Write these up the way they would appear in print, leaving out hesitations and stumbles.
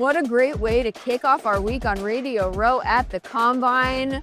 What a great way to kick off our week on Radio Row at the Combine,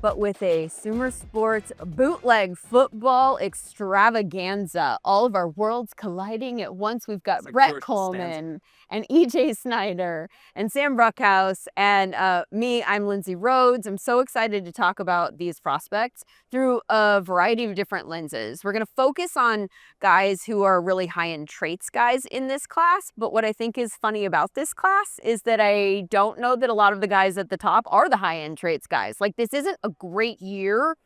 but with a SumerSports bootleg football extravaganza. All of our worlds colliding at once. We've got Brett Kollmann and EJ Snyder and Sam Bruchhaus and me, I'm Lindsay Rhodes. I'm so excited to talk about these prospects through a variety of different lenses. We're going to focus on guys who are really high-end traits guys in this class, but what I think is funny about this class is that I don't know that a lot of the guys at the top are the high-end traits guys. Like, this isn't a great year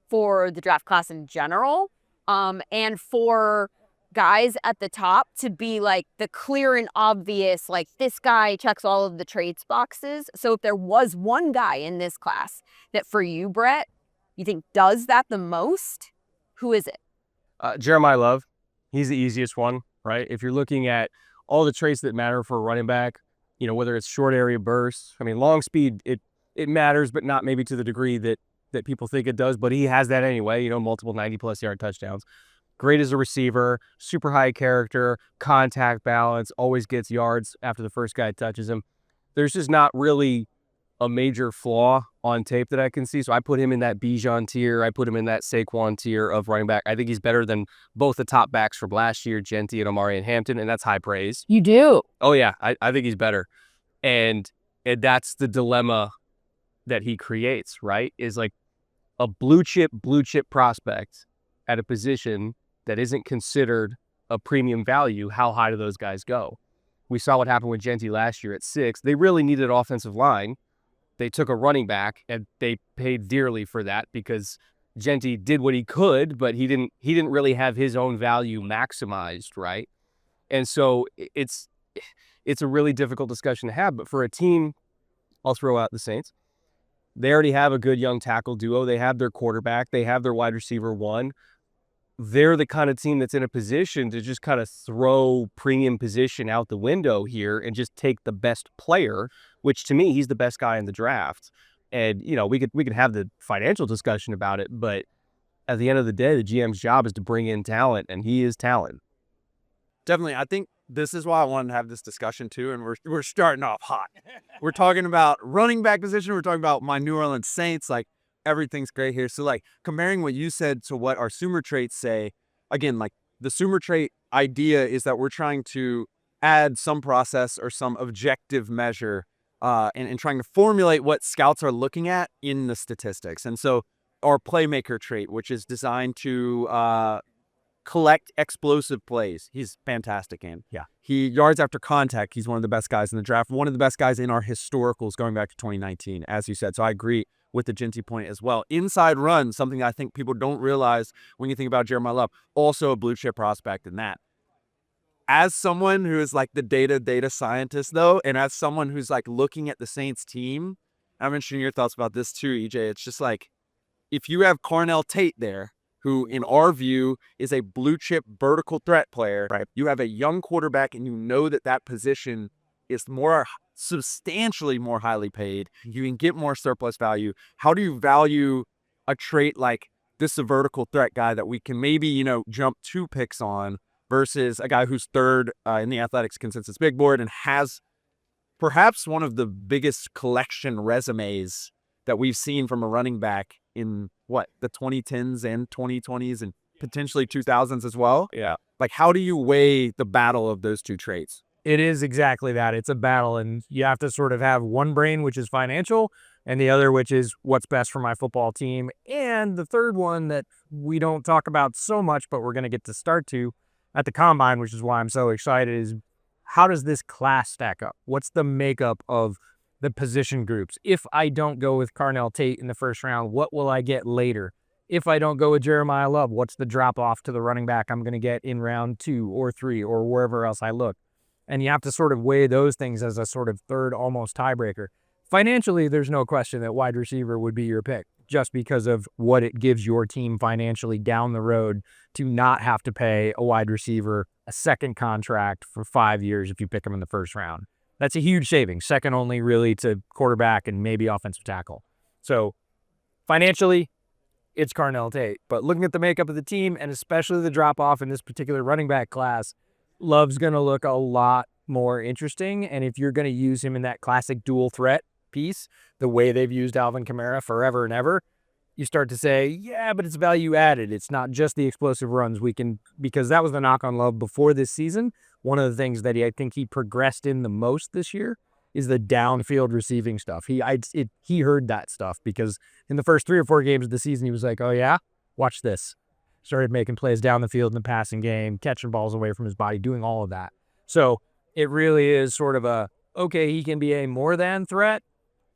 for the draft class in general, and for guys at the top to be like the clear and obvious, like, this guy checks all of the traits boxes. So if there was one guy in this class that for you, Brett, you think does that the most, who is it? Jeremiyah Love. He's the easiest one, right? If you're looking at all the traits that matter for a running back, you know, whether it's short area bursts, I mean, long speed, it matters, but not maybe to the degree that people think it does, but he has that anyway, you know, multiple 90-plus yard touchdowns. Great as a receiver, super high character, contact balance, always gets yards after the first guy touches him. There's just not really a major flaw on tape that I can see. So I put him in that Bijan tier. I put him in that Saquon tier of running back. I think he's better than both the top backs from last year, Genty and Omari and Hampton, and that's high praise. You do? Oh, yeah. I think he's better. And that's the dilemma that he creates, right? Is like a blue chip prospect at a position that isn't considered a premium value. How high do those guys go? We saw what happened with Genty last year at 6. They really needed an offensive line. They took a running back, and they paid dearly for that because Genty did what he could, but he didn't really have his own value maximized, right? And so it's a really difficult discussion to have. But for a team, I'll throw out the Saints. They already have a good young tackle duo. They have their quarterback. They have their wide receiver one. They're the kind of team that's in a position to just kind of throw premium position out the window here and just take the best player, which to me, he's the best guy in the draft. And, you know, we could have the financial discussion about it, but at the end of the day, the GM's job is to bring in talent, and he is talent. Definitely. I think this is why I wanted to have this discussion too, and we're starting off hot. We're talking about running back position. We're talking about my New Orleans Saints. Like, everything's great here. So, like, comparing what you said to what our Sumer traits say, again, like, the Sumer trait idea is that we're trying to add some process or some objective measure and trying to formulate what scouts are looking at in the statistics. And so our playmaker trait, which is designed to collect explosive plays, he's fantastic in. Yeah. He yards after contact, he's one of the best guys in the draft, one of the best guys in our historicals going back to 2019, as you said. So I agree with the Genty point as well. Inside run, something I think people don't realize when you think about Jeremiyah Love, also a blue chip prospect in that. As someone who is like the data scientist though, and as someone who's like looking at the Saints team, I'm interested in your thoughts about this too, EJ. It's just like, if you have Carnell Tate there, who in our view is a blue chip vertical threat player, right? You have a young quarterback and you know that position is substantially more highly paid. You can get more surplus value. How do you value a trait like this, a vertical threat guy that we can maybe, you know, jump 2 picks on versus a guy who's third in the Athletics consensus big board and has perhaps one of the biggest collection resumes that we've seen from a running back in the 2010s and 2020s and potentially 2000s as well? Yeah. Like, how do you weigh the battle of those two traits? It is exactly that. It's a battle, and you have to sort of have one brain, which is financial, and the other, which is what's best for my football team. And the third one that we don't talk about so much, but we're going to get to start to at the Combine, which is why I'm so excited, is how does this class stack up? What's the makeup of the position groups? If I don't go with Carnell Tate in the first round, what will I get later? If I don't go with Jeremiyah Love, what's the drop off to the running back I'm going to get in round 2 or 3 or wherever else I look? And you have to sort of weigh those things as a sort of third almost tiebreaker. Financially, there's no question that wide receiver would be your pick just because of what it gives your team financially down the road to not have to pay a wide receiver a second contract for 5 years if you pick him in the first round. That's a huge savings, second only really to quarterback and maybe offensive tackle. So financially, it's Carnell Tate. But looking at the makeup of the team and especially the drop-off in this particular running back class, Love's going to look a lot more interesting. And if you're going to use him in that classic dual threat piece, the way they've used Alvin Kamara forever and ever, you start to say, yeah, but it's value added. It's not just the explosive runs because that was the knock on Love before this season. One of the things that I think he progressed in the most this year is the downfield receiving stuff. He heard that stuff because in the first 3 or 4 games of the season, he was like, oh yeah, watch this. Started making plays down the field in the passing game, catching balls away from his body, doing all of that. So it really is sort of okay, he can be a more than threat.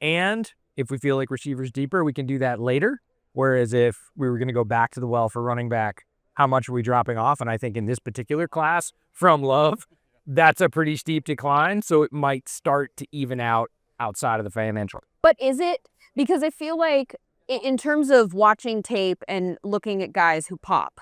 And if we feel like receivers deeper, we can do that later. Whereas if we were going to go back to the well for running back, how much are we dropping off? And I think in this particular class from Love, that's a pretty steep decline. So it might start to even out outside of the financial. But is it? Because I feel like in terms of watching tape and looking at guys who pop,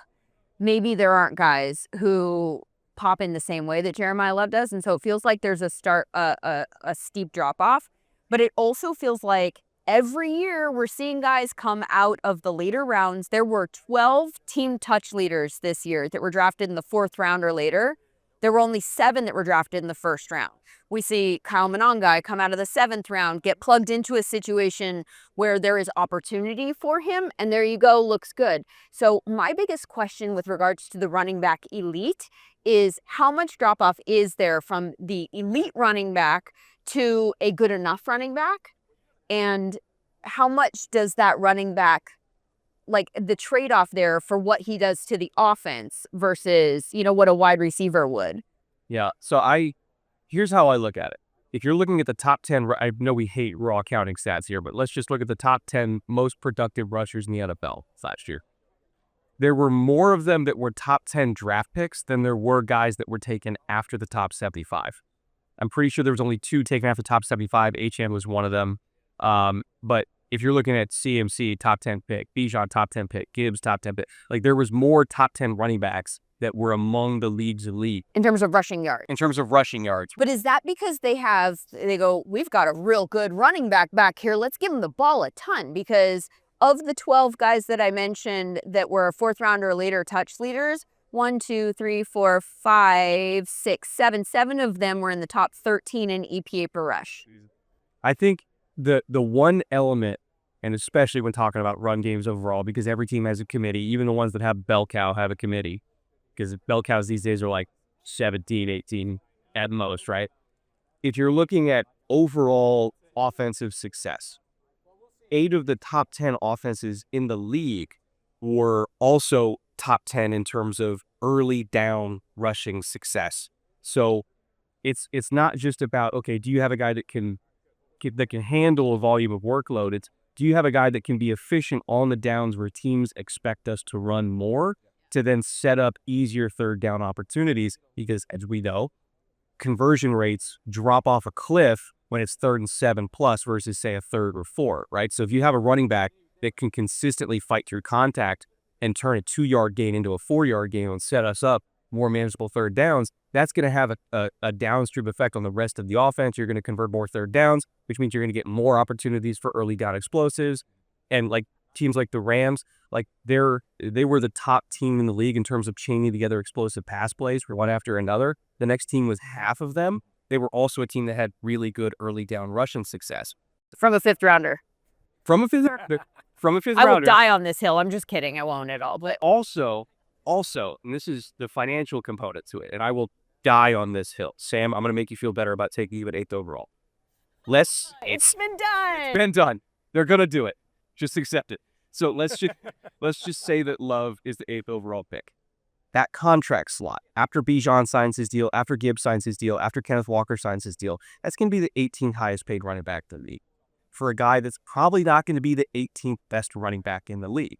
maybe there aren't guys who pop in the same way that Jeremiyah Love does. And so it feels like there's a steep drop off. But it also feels like every year we're seeing guys come out of the later rounds. There were 12 team touch leaders this year that were drafted in the 4th round or later. There were only 7 that were drafted in the 1st round. We see Kollmann come out of the 7th round, get plugged into a situation where there is opportunity for him, and there you go, looks good. So my biggest question with regards to the running back elite is how much drop-off is there from the elite running back to a good enough running back? And how much does that running back, like the trade-off there for what he does to the offense versus, what a wide receiver would? Yeah. So here's how I look at it. If you're looking at the top 10, I know we hate raw counting stats here, but let's just look at the top 10 most productive rushers in the NFL last year. There were more of them that were top 10 draft picks than there were guys that were taken after the top 75. I'm pretty sure there was only 2 taken after the top 75. HM was one of them. But if you're looking at CMC, top 10 pick, Bijan, top 10 pick, Gibbs, top 10 pick, like there was more top 10 running backs that were among the league's elite. In terms of rushing yards. But is that because they go, we've got a real good running back here. Let's give him the ball a ton. Because of the 12 guys that I mentioned that were 4th round or later touch leaders, 1, 2, 3, 4, 5, 6, 7. 7 of them were in the top 13 in EPA per rush. I think the one element, and especially when talking about run games overall, because every team has a committee, even the ones that have bell cow have a committee, because bell cows these days are like 17, 18 at most, right? If you're looking at overall offensive success, 8 of the top 10 offenses in the league were also top 10 in terms of early down rushing success. So it's not just about, okay, do you have a guy that can handle a volume of workload? It's, do you have a guy that can be efficient on the downs where teams expect us to run more to then set up easier 3rd down opportunities? Because as we know, conversion rates drop off a cliff when it's 3rd and 7 plus versus say a 3rd or 4, right? So if you have a running back that can consistently fight through contact and turn a 2-yard gain into a 4-yard gain and set us up more manageable 3rd downs, that's going to have a downstream effect on the rest of the offense. You're going to convert more 3rd downs, which means you're going to get more opportunities for early down explosives. And like teams like the Rams, like they were the top team in the league in terms of chaining together explosive pass plays for one after another. The next team was half of them. They were also a team that had really good early down rushing success. From a 5th rounder. From a fifth rounder. I will die on this hill. I'm just kidding. I won't at all. But also, and this is the financial component to it, and I will die on this hill. Sam, I'm going to make you feel better about taking you at 8th overall. It's been done. It's been done. They're going to do it. Just accept it. So let's just say that Love is the 8th overall pick. That contract slot, after Bijan signs his deal, after Gibbs signs his deal, after Kenneth Walker signs his deal, that's going to be the 18th highest paid running back in the league for a guy that's probably not going to be the 18th best running back in the league.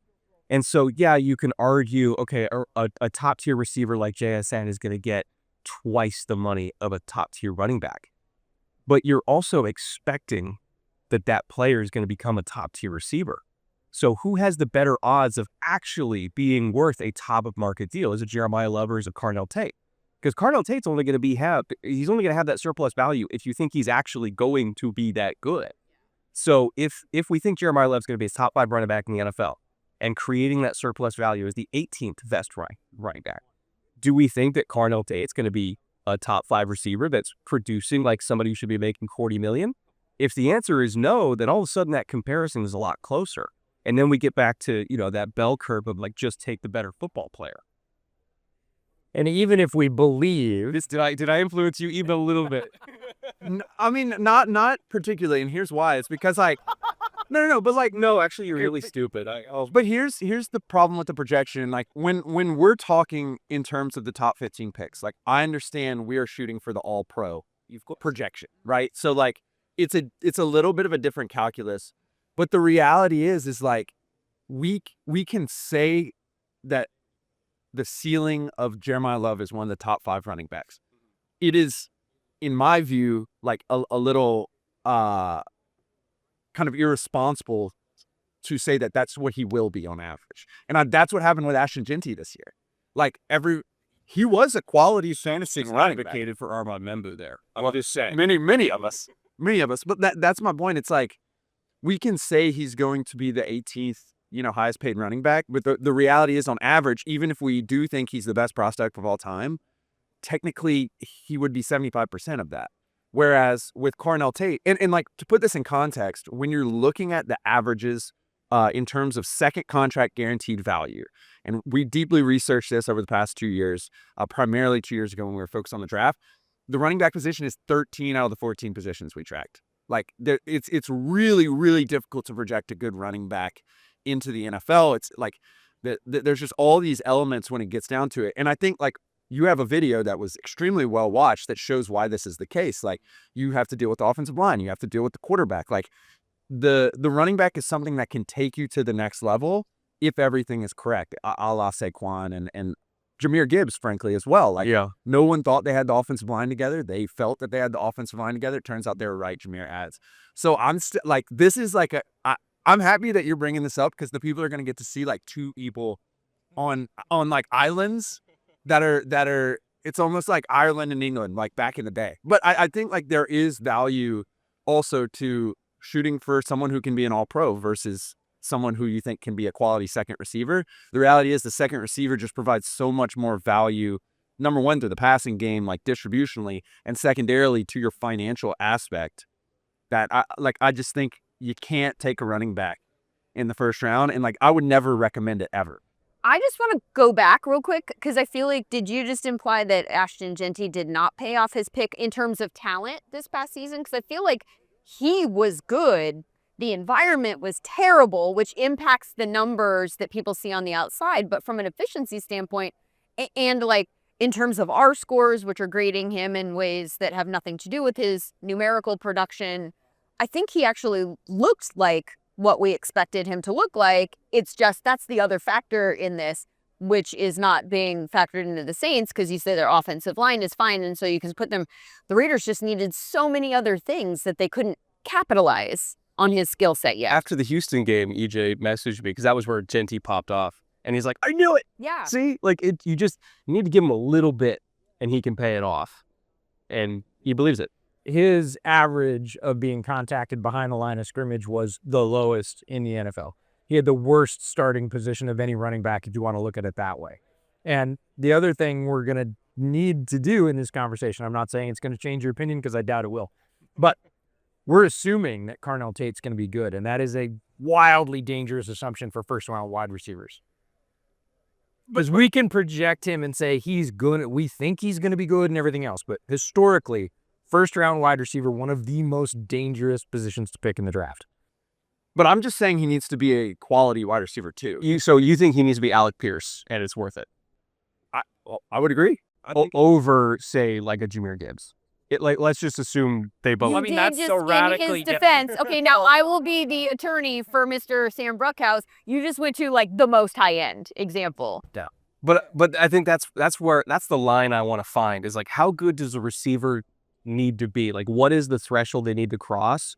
And so, yeah, you can argue, okay, a top-tier receiver like JSN is going to get twice the money of a top-tier running back. But you're also expecting that player is going to become a top-tier receiver. So who has the better odds of actually being worth a top-of-market deal? Is it Jeremiyah Love or is it Carnell Tate? Because Carnell Tate's only going to he's only going to have that surplus value if you think he's actually going to be that good. So if we think Jeremiyah Love's going to be a top 5 running back in the NFL and creating that surplus value as the 18th best running back, do we think that Carnell Tate's going to be a top 5 receiver that's producing like somebody who should be making $40 million? If the answer is no, then all of a sudden that comparison is a lot closer. And then we get back to, that bell curve of like, just take the better football player. And even if we believe Did I influence you even a little bit? I mean, not particularly, and here's why. It's because like, No, actually, you're really stupid. But here's the problem with the projection. Like when we're talking in terms of the top 15 picks, like I understand we are shooting for the all pro projection, right? So like it's a little bit of a different calculus, but the reality is like we can say that the ceiling of Jeremiyah Love is one of the top 5 running backs. It is, in my view, like a little kind of irresponsible to say that that's what he will be on average. And that's what happened with Ashton Jeanty this year. Like he was a quality fantasy running back. Advocated for Armand Membu there. I'm just saying. Many of us. But that's my point. It's like we can say he's going to be the 18th, highest paid running back. But the reality is, on average, even if we do think he's the best prospect of all time, technically he would be 75% of that. Whereas with Carnell Tate, and like to put this in context, when you're looking at the averages in terms of second contract guaranteed value, and we deeply researched this over the past 2 years, primarily 2 years ago when we were focused on the draft, the running back position is 13 out of the 14 positions we tracked. Like it's really, really difficult to project a good running back into the NFL. It's like there's just all these elements when it gets down to it. And I think like you have a video that was extremely well watched that shows why this is the case. Like you have to deal with the offensive line. You have to deal with the quarterback. Like the running back is something that can take you to the next level if everything is correct, a la Saquon and Jahmyr Gibbs, frankly, as well. Like, no one thought they had the offensive line together. They felt that they had the offensive line together. It turns out they were right. Jahmyr adds. So I'm still like, this is like I'm happy that you're bringing this up because the people are going to get to see like two people on like islands that are. It's almost like Ireland and England, like back in the day. But I think like there is value also to shooting for someone who can be an all-pro versus someone who you think can be a quality second receiver. The reality is the second receiver just provides so much more value, number one, to the passing game, like distributionally, and secondarily to your financial aspect that I just think you can't take a running back in the first round. And like, I would never recommend it ever. I just want to go back real quick because I feel like, did you just imply that Ashton Jeanty did not pay off his pick in terms of talent this past season? Because I feel like he was good. The environment was terrible, which impacts the numbers that people see on the outside. But from an efficiency standpoint, and like in terms of our scores, which are grading him in ways that have nothing to do with his numerical production, I think he actually looks like what we expected him to look like. It's just that's the other factor in this, which is not being factored into the Saints because you say their offensive line is fine. And so you can put them, the Raiders just needed so many other things that they couldn't capitalize on his skill set yet. After the Houston game, EJ messaged me because that was where Jeanty popped off. And he's like, I knew it. Yeah. See, like you need to give him a little bit and he can pay it off. And he believes it. His average of being contacted behind the line of scrimmage was the lowest in the NFL. He had the worst starting position of any running back if you want to look at it that way. And the other thing we're going to need to do in this conversation, I'm not saying it's going to change your opinion because I doubt it will, but we're assuming that Carnell Tate's going to be good, and that is a wildly dangerous assumption for first-round wide receivers. Because we can project him and say he's good, we think he's going to be good and everything else, but historically, first-round wide receiver, one of the most dangerous positions to pick in the draft. But I'm just saying he needs to be a quality wide receiver too. So you think he needs to be Alec Pierce, and it's worth it? I would agree. Over, say, like a Jahmyr Gibbs. Let's just assume they both. You did just in his defense. Okay, now I will be the attorney for Mr. Sam Bruchhaus. You just went to like the most high-end example. Yeah. But I think that's the line I want to find is like, how good does a receiver need to be? Like, what is the threshold they need to cross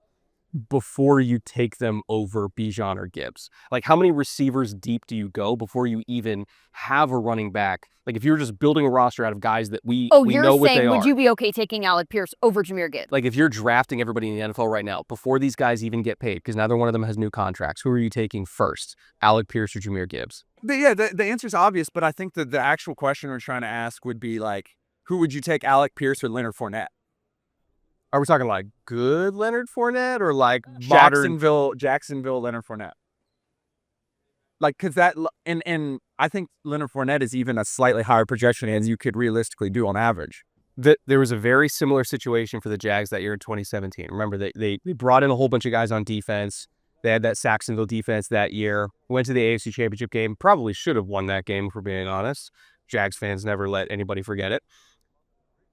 before you take them over Bijan or Gibbs? Like, how many receivers deep do you go before you even have a running back? Like, if you're just building a roster out of guys that we know what they are. Oh, you're saying, would you be okay taking Alec Pierce over Jahmyr Gibbs? Like, if you're drafting everybody in the NFL right now, before these guys even get paid, because neither one of them has new contracts, who are you taking first? Alec Pierce or Jahmyr Gibbs? The answer is obvious, but I think that the actual question we're trying to ask would be like, who would you take, Alec Pierce or Leonard Fournette? Are we talking like good Leonard Fournette or like modern? Jacksonville Leonard Fournette. Like, because that, and I think Leonard Fournette is even a slightly higher projection as you could realistically do on average. There was a very similar situation for the Jags that year in 2017. Remember, they brought in a whole bunch of guys on defense. They had that Saxonville defense that year. Went to the AFC Championship game. Probably should have won that game, if we're being honest. Jags fans never let anybody forget it.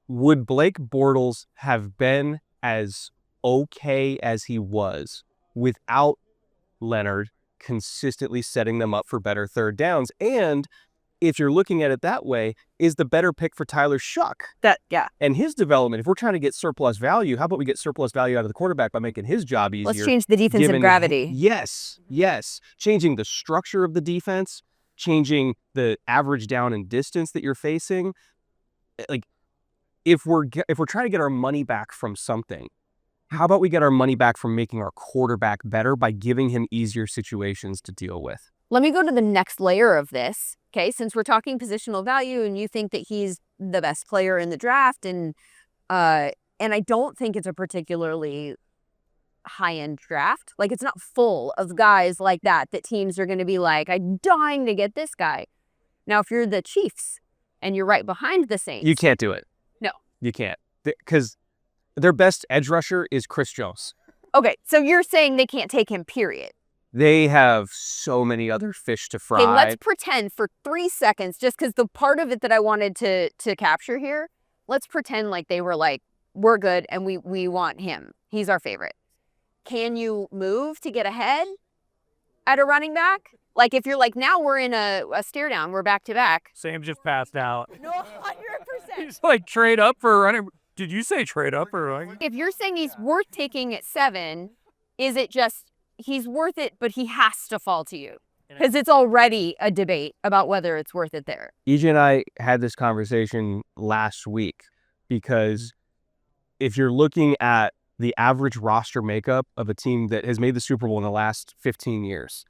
Would Blake Bortles have been as okay as he was without Leonard consistently setting them up for better third downs? And if you're looking at it that way, is the better pick for Tyler Shuck and his development? If we're trying to get surplus value, how about we get surplus value out of the quarterback by making his job easier? Let's change the defensive gravity. Yes. Changing the structure of the defense, changing the average down and distance that you're facing. Like, if we're trying to get our money back from something, how about we get our money back from making our quarterback better by giving him easier situations to deal with? Let me go to the next layer of this. Okay, since we're talking positional value and you think that he's the best player in the draft, and I don't think it's a particularly high-end draft. Like, it's not full of guys like that teams are going to be like, I'm dying to get this guy. Now, if you're the Chiefs and you're right behind the Saints. You can't do it. No. You can't. Because their best edge rusher is Chris Jones. Okay, so you're saying they can't take him, period. They have so many other fish to fry. Okay, let's pretend for 3 seconds, just because the part of it that I wanted to capture here, let's pretend like they were like, we're good and we want him. He's our favorite. Can you move to get ahead at a running back? Like, if you're like, now we're in a stare down, we're back to back. Sam just passed out. No, 100%. He's like, trade up for a running. Did you say trade up or running? If you're saying he's worth taking at 7, is it just he's worth it, but he has to fall to you? Because it's already a debate about whether it's worth it there. EJ and I had this conversation last week because if you're looking at the average roster makeup of a team that has made the Super Bowl in the last 15 years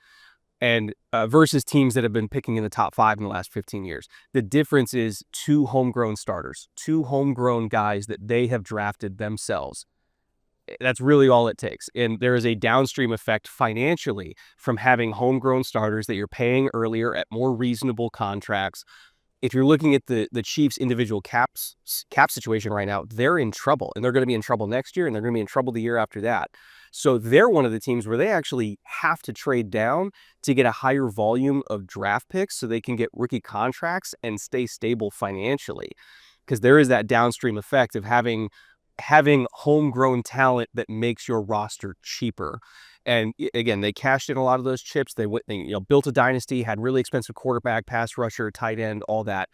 and versus teams that have been picking in the top 5 in the last 15 years, the difference is 2 homegrown starters, 2 homegrown guys that they have drafted themselves. That's really all it takes. And there is a downstream effect financially from having homegrown starters that you're paying earlier at more reasonable contracts. If you're looking at the Chiefs' individual cap situation right now, they're in trouble. And they're going to be in trouble next year, and they're going to be in trouble the year after that. So they're one of the teams where they actually have to trade down to get a higher volume of draft picks so they can get rookie contracts and stay stable financially. Because there is that downstream effect of having homegrown talent that makes your roster cheaper. And again, they cashed in a lot of those chips. They built a dynasty, had really expensive quarterback, pass rusher, tight end, all that.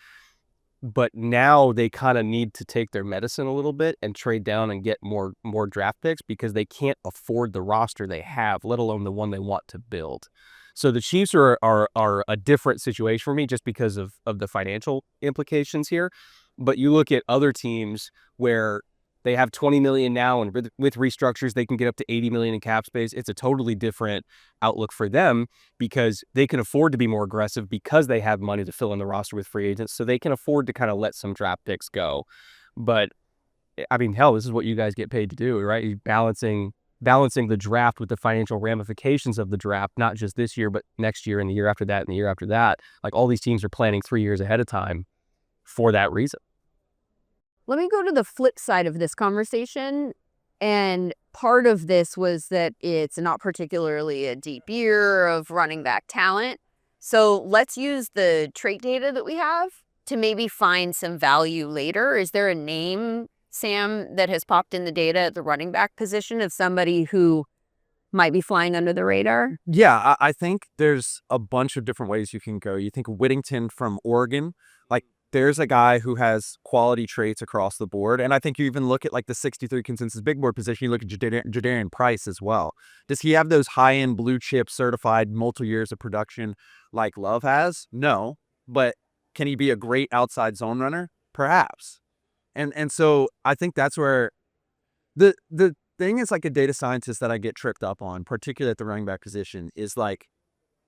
But now they kind of need to take their medicine a little bit and trade down and get more draft picks because they can't afford the roster they have, let alone the one they want to build. So the Chiefs are a different situation for me just because of the financial implications here. But you look at other teams where they have $20 million now, and with restructures, they can get up to $80 million in cap space. It's a totally different outlook for them because they can afford to be more aggressive because they have money to fill in the roster with free agents. So they can afford to kind of let some draft picks go. But I mean, hell, this is what you guys get paid to do, right? You're balancing the draft with the financial ramifications of the draft, not just this year, but next year and the year after that and the year after that. Like, all these teams are planning 3 years ahead of time for that reason. Let me go to the flip side of this conversation. And part of this was that it's not particularly a deep year of running back talent. So let's use the trait data that we have to maybe find some value later. Is there a name, Sam, that has popped in the data at the running back position of somebody who might be flying under the radar? Yeah, I think there's a bunch of different ways you can go. You think Whittington from Oregon, like, there's a guy who has quality traits across the board. And I think you even look at like the 63 consensus big board position, you look at Jadarian Price as well. Does he have those high-end blue chip certified multiple years of production like Love has? No. But can he be a great outside zone runner? Perhaps. And so I think that's where the thing is, like, a data scientist that I get tripped up on, particularly at the running back position, is like,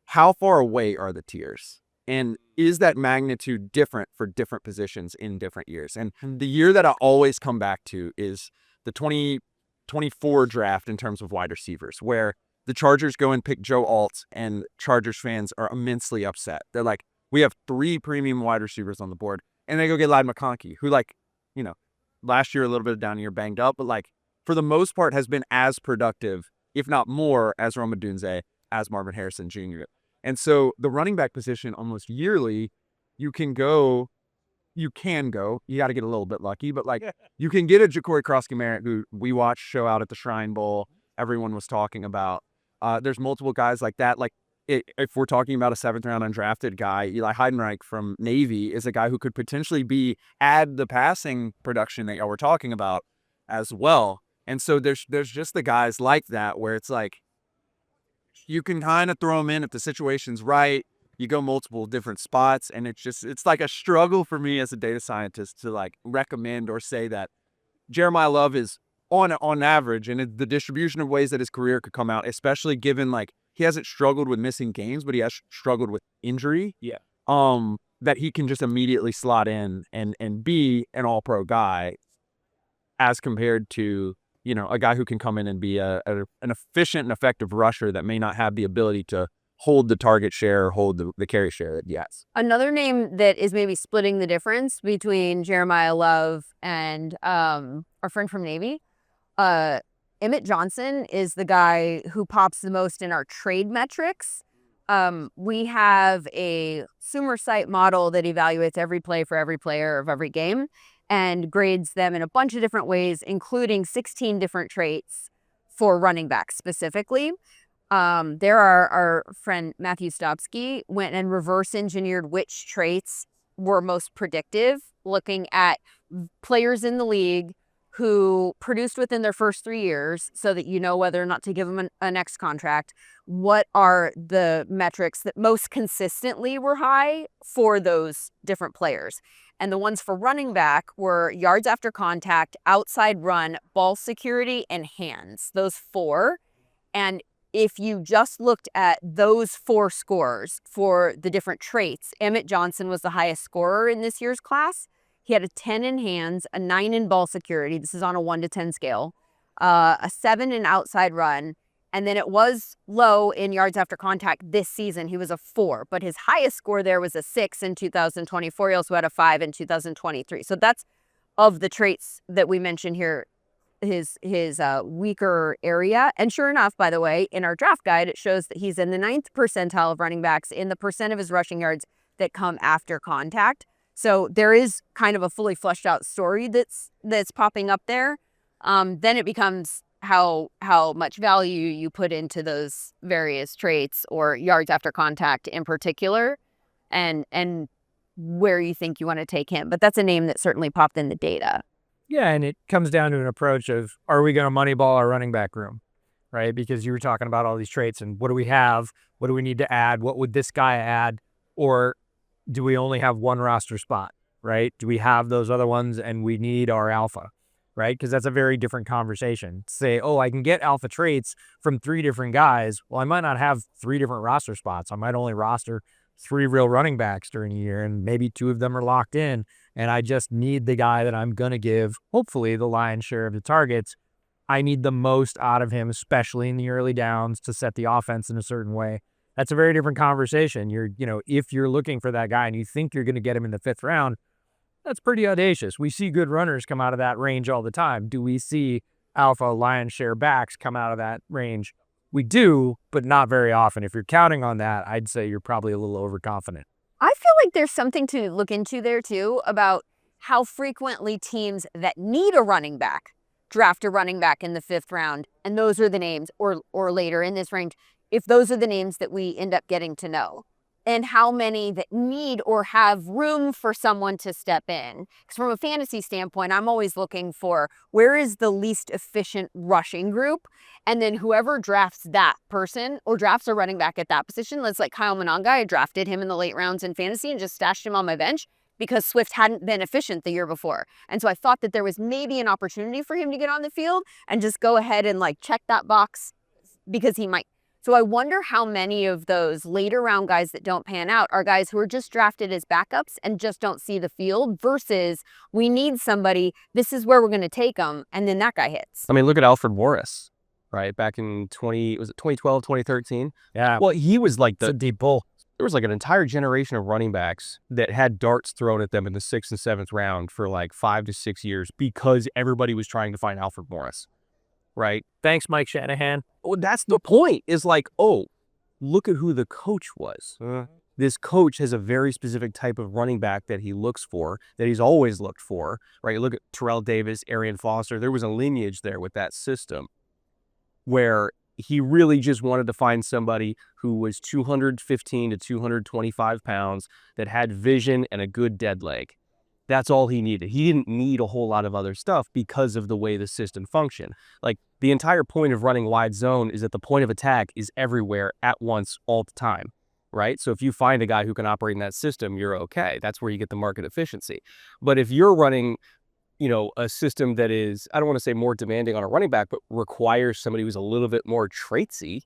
how far away are the tiers? And is that magnitude different for different positions in different years? And the year that I always come back to is the 2024 draft in terms of wide receivers, where the Chargers go and pick Joe Alt, and Chargers fans are immensely upset. They're like, we have 3 premium wide receivers on the board. And they go get Ladd McConkey, who, like, you know, last year a little bit of down year, banged up, but, like, for the most part has been as productive, if not more, as Rome Odunze, as Marvin Harrison Jr. And so the running back position almost yearly, you can go, you got to get a little bit lucky, but, like, you can get a Ja'Cory Krosky-Merritt, who we watched show out at the Shrine Bowl. Everyone was talking about. There's multiple guys like that. Like, if we're talking about a 7th round undrafted guy, Eli Heidenreich from Navy is a guy who could potentially add the passing production that y'all were talking about as well. And so there's just the guys like that where it's like, you can kind of throw them in if the situation's right. You go multiple different spots, and it's like a struggle for me as a data scientist to, like, recommend or say that Jeremiyah Love is on average, and the distribution of ways that his career could come out, especially given, like, he hasn't struggled with missing games, but he has struggled with injury. Yeah. That he can just immediately slot in and be an all-pro guy, as compared to, you know, a guy who can come in and be an efficient and effective rusher that may not have the ability to hold the target share or hold the carry share that he has. Another name that is maybe splitting the difference between Jeremiyah Love and our friend from Navy, Emmett Johnson is the guy who pops the most in our trade metrics. We have a SumerSite model that evaluates every play for every player of every game and grades them in a bunch of different ways, including 16 different traits for running backs specifically. There are our friend Matthew Stopsky went and reverse engineered which traits were most predictive, looking at players in the league who produced within their first 3 years so that you know whether or not to give them a next contract. What are the metrics that most consistently were high for those different players? And the ones for running back were yards after contact, outside run, ball security, and hands. Those 4. And if you just looked at those 4 scores for the different traits, Emmett Johnson was the highest scorer in this year's class. He had a 10 in hands, a 9 in ball security. This is on a 1 to 10 scale, a 7 in outside run. And then it was low in yards after contact this season. He was a 4, but his highest score there was a 6 in 2024. He also had a 5 in 2023. So that's of the traits that we mentioned here, his weaker area. And sure enough, by the way, in our draft guide, it shows that he's in the 9th percentile of running backs in the percent of his rushing yards that come after contact. So there is kind of a fully fleshed out story that's popping up there. Then it becomes how much value you put into those various traits or yards after contact in particular, and where you think you want to take him. But that's a name that certainly popped in the data. Yeah, and it comes down to an approach of, are we going to moneyball our running back room, right? Because you were talking about all these traits and what do we have? What do we need to add? What would this guy add? Or do we only have one roster spot, right? Do we have those other ones and we need our alpha, right? Because that's a very different conversation. Say, oh, I can get alpha traits from 3 different guys. Well, I might not have 3 different roster spots. I might only roster 3 real running backs during a year, and maybe 2 of them are locked in. And I just need the guy that I'm going to give, hopefully, the lion's share of the targets. I need the most out of him, especially in the early downs, to set the offense in a certain way. That's a very different conversation. If you're looking for that guy and you think you're going to get him in the 5th round, that's pretty audacious. We see good runners come out of that range all the time. Do we see alpha lion's share backs come out of that range? We do, but not very often. If you're counting on that, I'd say you're probably a little overconfident. I feel like there's something to look into there too about how frequently teams that need a running back draft a running back in the 5th round, and those are the names, or later in this range, if those are the names that we end up getting to know, and how many that need or have room for someone to step in. Because from a fantasy standpoint, I'm always looking for where is the least efficient rushing group, and then whoever drafts that person or drafts a running back at that position. Let's like Kyle Mononga, I drafted him in the late rounds in fantasy and just stashed him on my bench because Swift hadn't been efficient the year before. And so I thought that there was maybe an opportunity for him to get on the field and just go ahead and like check that box because he might So I wonder how many of those later round guys that don't pan out are guys who are just drafted as backups and just don't see the field versus we need somebody, this is where we're going to take them, and then that guy hits. I mean, look at Alfred Morris, right? Back in 2012, 2013? Yeah. Well, he was like It's a deep pull. there was like an entire generation of running backs that had darts thrown at them in the 6th and 7th round for like 5 to 6 years because everybody was trying to find Alfred Morris, right? Thanks, Mike Shanahan. Well, that's the point, is like, oh, look at who the coach was. This coach has a very specific type of running back that he looks for, that he's always looked for, right? Look at Terrell Davis, Arian Foster. There was a lineage there with that system where he really just wanted to find somebody who was 215 to 225 pounds that had vision and a good dead leg. That's all he needed. He didn't need a whole lot of other stuff because of the way the system functioned. Like, the entire point of running wide zone is that the point of attack is everywhere at once all the time, right? So if you find a guy who can operate in that system, you're okay. That's where you get the market efficiency. But if you're running, you know, a system that is, I don't want to say more demanding on a running back, but requires somebody who's a little bit more traitsy,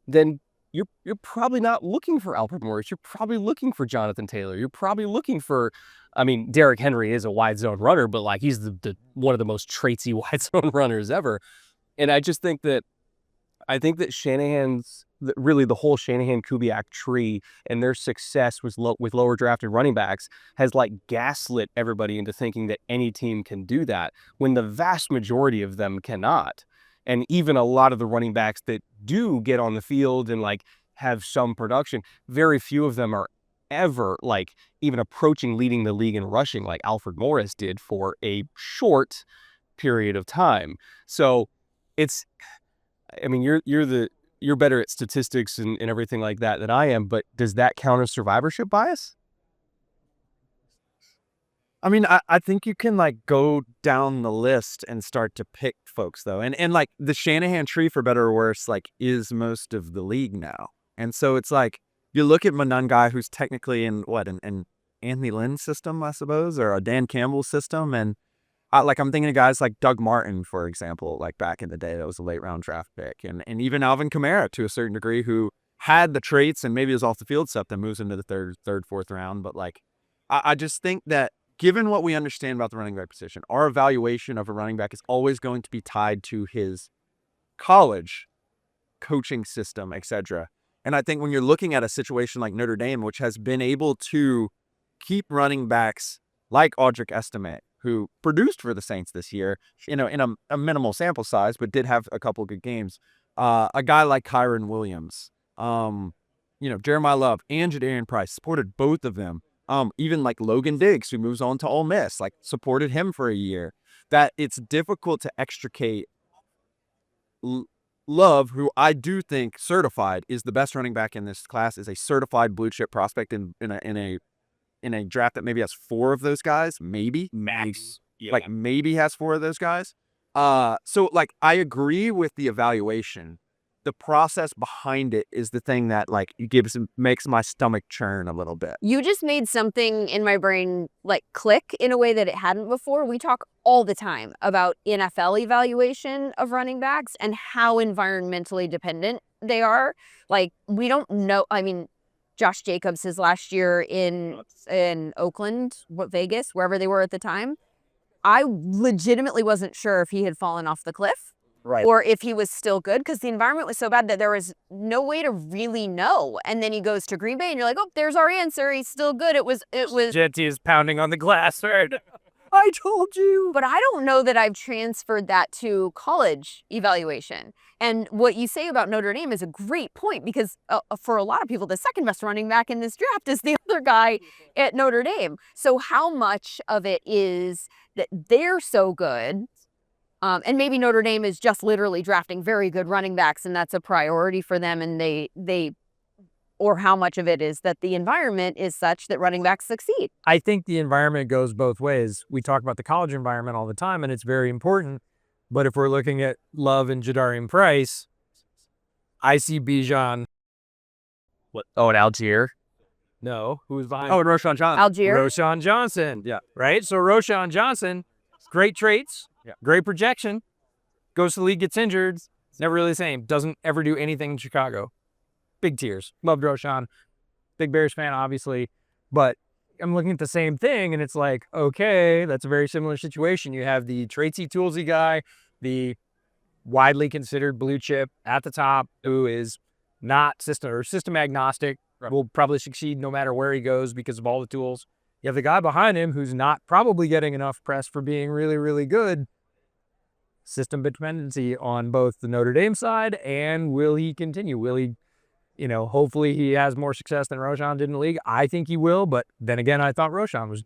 then you're probably not looking for Alfred Morris. You're probably looking for Jonathan Taylor. You're probably looking for, I mean, Derrick Henry is a wide zone runner, but like he's the one of the most traitsy wide zone runners ever. And I just think that Shanahan's, really the whole Shanahan-Kubiak tree and their success with lower drafted running backs has like gaslit everybody into thinking that any team can do that when the vast majority of them cannot. And even a lot of the running backs that do get on the field and like have some production, very few of them are ever like even approaching leading the league in rushing like Alfred Morris did for a short period of time. So it's, I mean, you're better at statistics and everything like that than I am, but does that count as survivorship bias? I mean, I think you can like go down the list and start to pick folks though. And like the Shanahan tree, for better or worse, like is most of the league now. And so it's like, you look at Monangai, who's technically in an Anthony Lynn system, I suppose, or a Dan Campbell system. And I'm thinking of guys like Doug Martin, for example, like back in the day, that was a late round draft pick. And even Alvin Kamara to a certain degree, who had the traits and maybe was off the field stuff that moves into the third, fourth round. But like, I just think that given what we understand about the running back position, our evaluation of a running back is always going to be tied to his college coaching system, etc. And I think when you're looking at a situation like Notre Dame, which has been able to keep running backs like Audric Estime, who produced for the Saints this year, you know, in a minimal sample size, but did have a couple good games. A guy like Kyron Williams, you know, Jeremiyah Love and Jadarian Price supported both of them. Even like Logan Diggs, who moves on to Ole Miss, like supported him for a year. That it's difficult to extricate Love, who I do think certified is the best running back in this class, is a certified blue chip prospect in a draft that maybe has 4 of those guys, maybe max, like maybe has 4 of those guys. So like I agree with the evaluation. The process behind it is the thing that like makes my stomach churn a little bit. You just made something in my brain like click in a way that it hadn't before. We talk all the time about NFL evaluation of running backs and how environmentally dependent they are. Like we don't know. I mean, Josh Jacobs his last year in Oakland, Vegas, wherever they were at the time, I legitimately wasn't sure if he had fallen off the cliff. Right. Or if he was still good, because the environment was so bad that there was no way to really know. And then he goes to Green Bay and you're like, oh, there's our answer. He's still good. It was Genty is pounding on the glass, right? I told you. But I don't know that I've transferred that to college evaluation. And what you say about Notre Dame is a great point, because for a lot of people, the second best running back in this draft is the other guy at Notre Dame. So how much of it is that they're so good? And maybe Notre Dame is just literally drafting very good running backs, and that's a priority for them. And or how much of it is that the environment is such that running backs succeed? I think the environment goes both ways. We talk about the college environment all the time, and it's very important. But if we're looking at Love and Jadarian Price, I see Bijan. What? Oh, at Algier? No, who was behind? Oh, and Roshan Johnson. Algier. Roshan Johnson. Yeah. Right? So Roshan Johnson, great traits, great projection, goes to the league, gets injured, It's never really the same. Doesn't ever do anything in Chicago. Big tears. Loved Roshan. Big Bears fan, obviously. But I'm looking at the same thing, and it's like, okay, that's a very similar situation. You have the traitsy, toolsy guy, the widely considered blue chip at the top who is not system agnostic, will probably succeed no matter where he goes because of all the tools. You have the guy behind him who's not probably getting enough press for being really, really good. System dependency on both the Notre Dame side, and will he continue? Will he, hopefully he has more success than Roshan did in the league. I think he will, but then again, I thought Roshan was,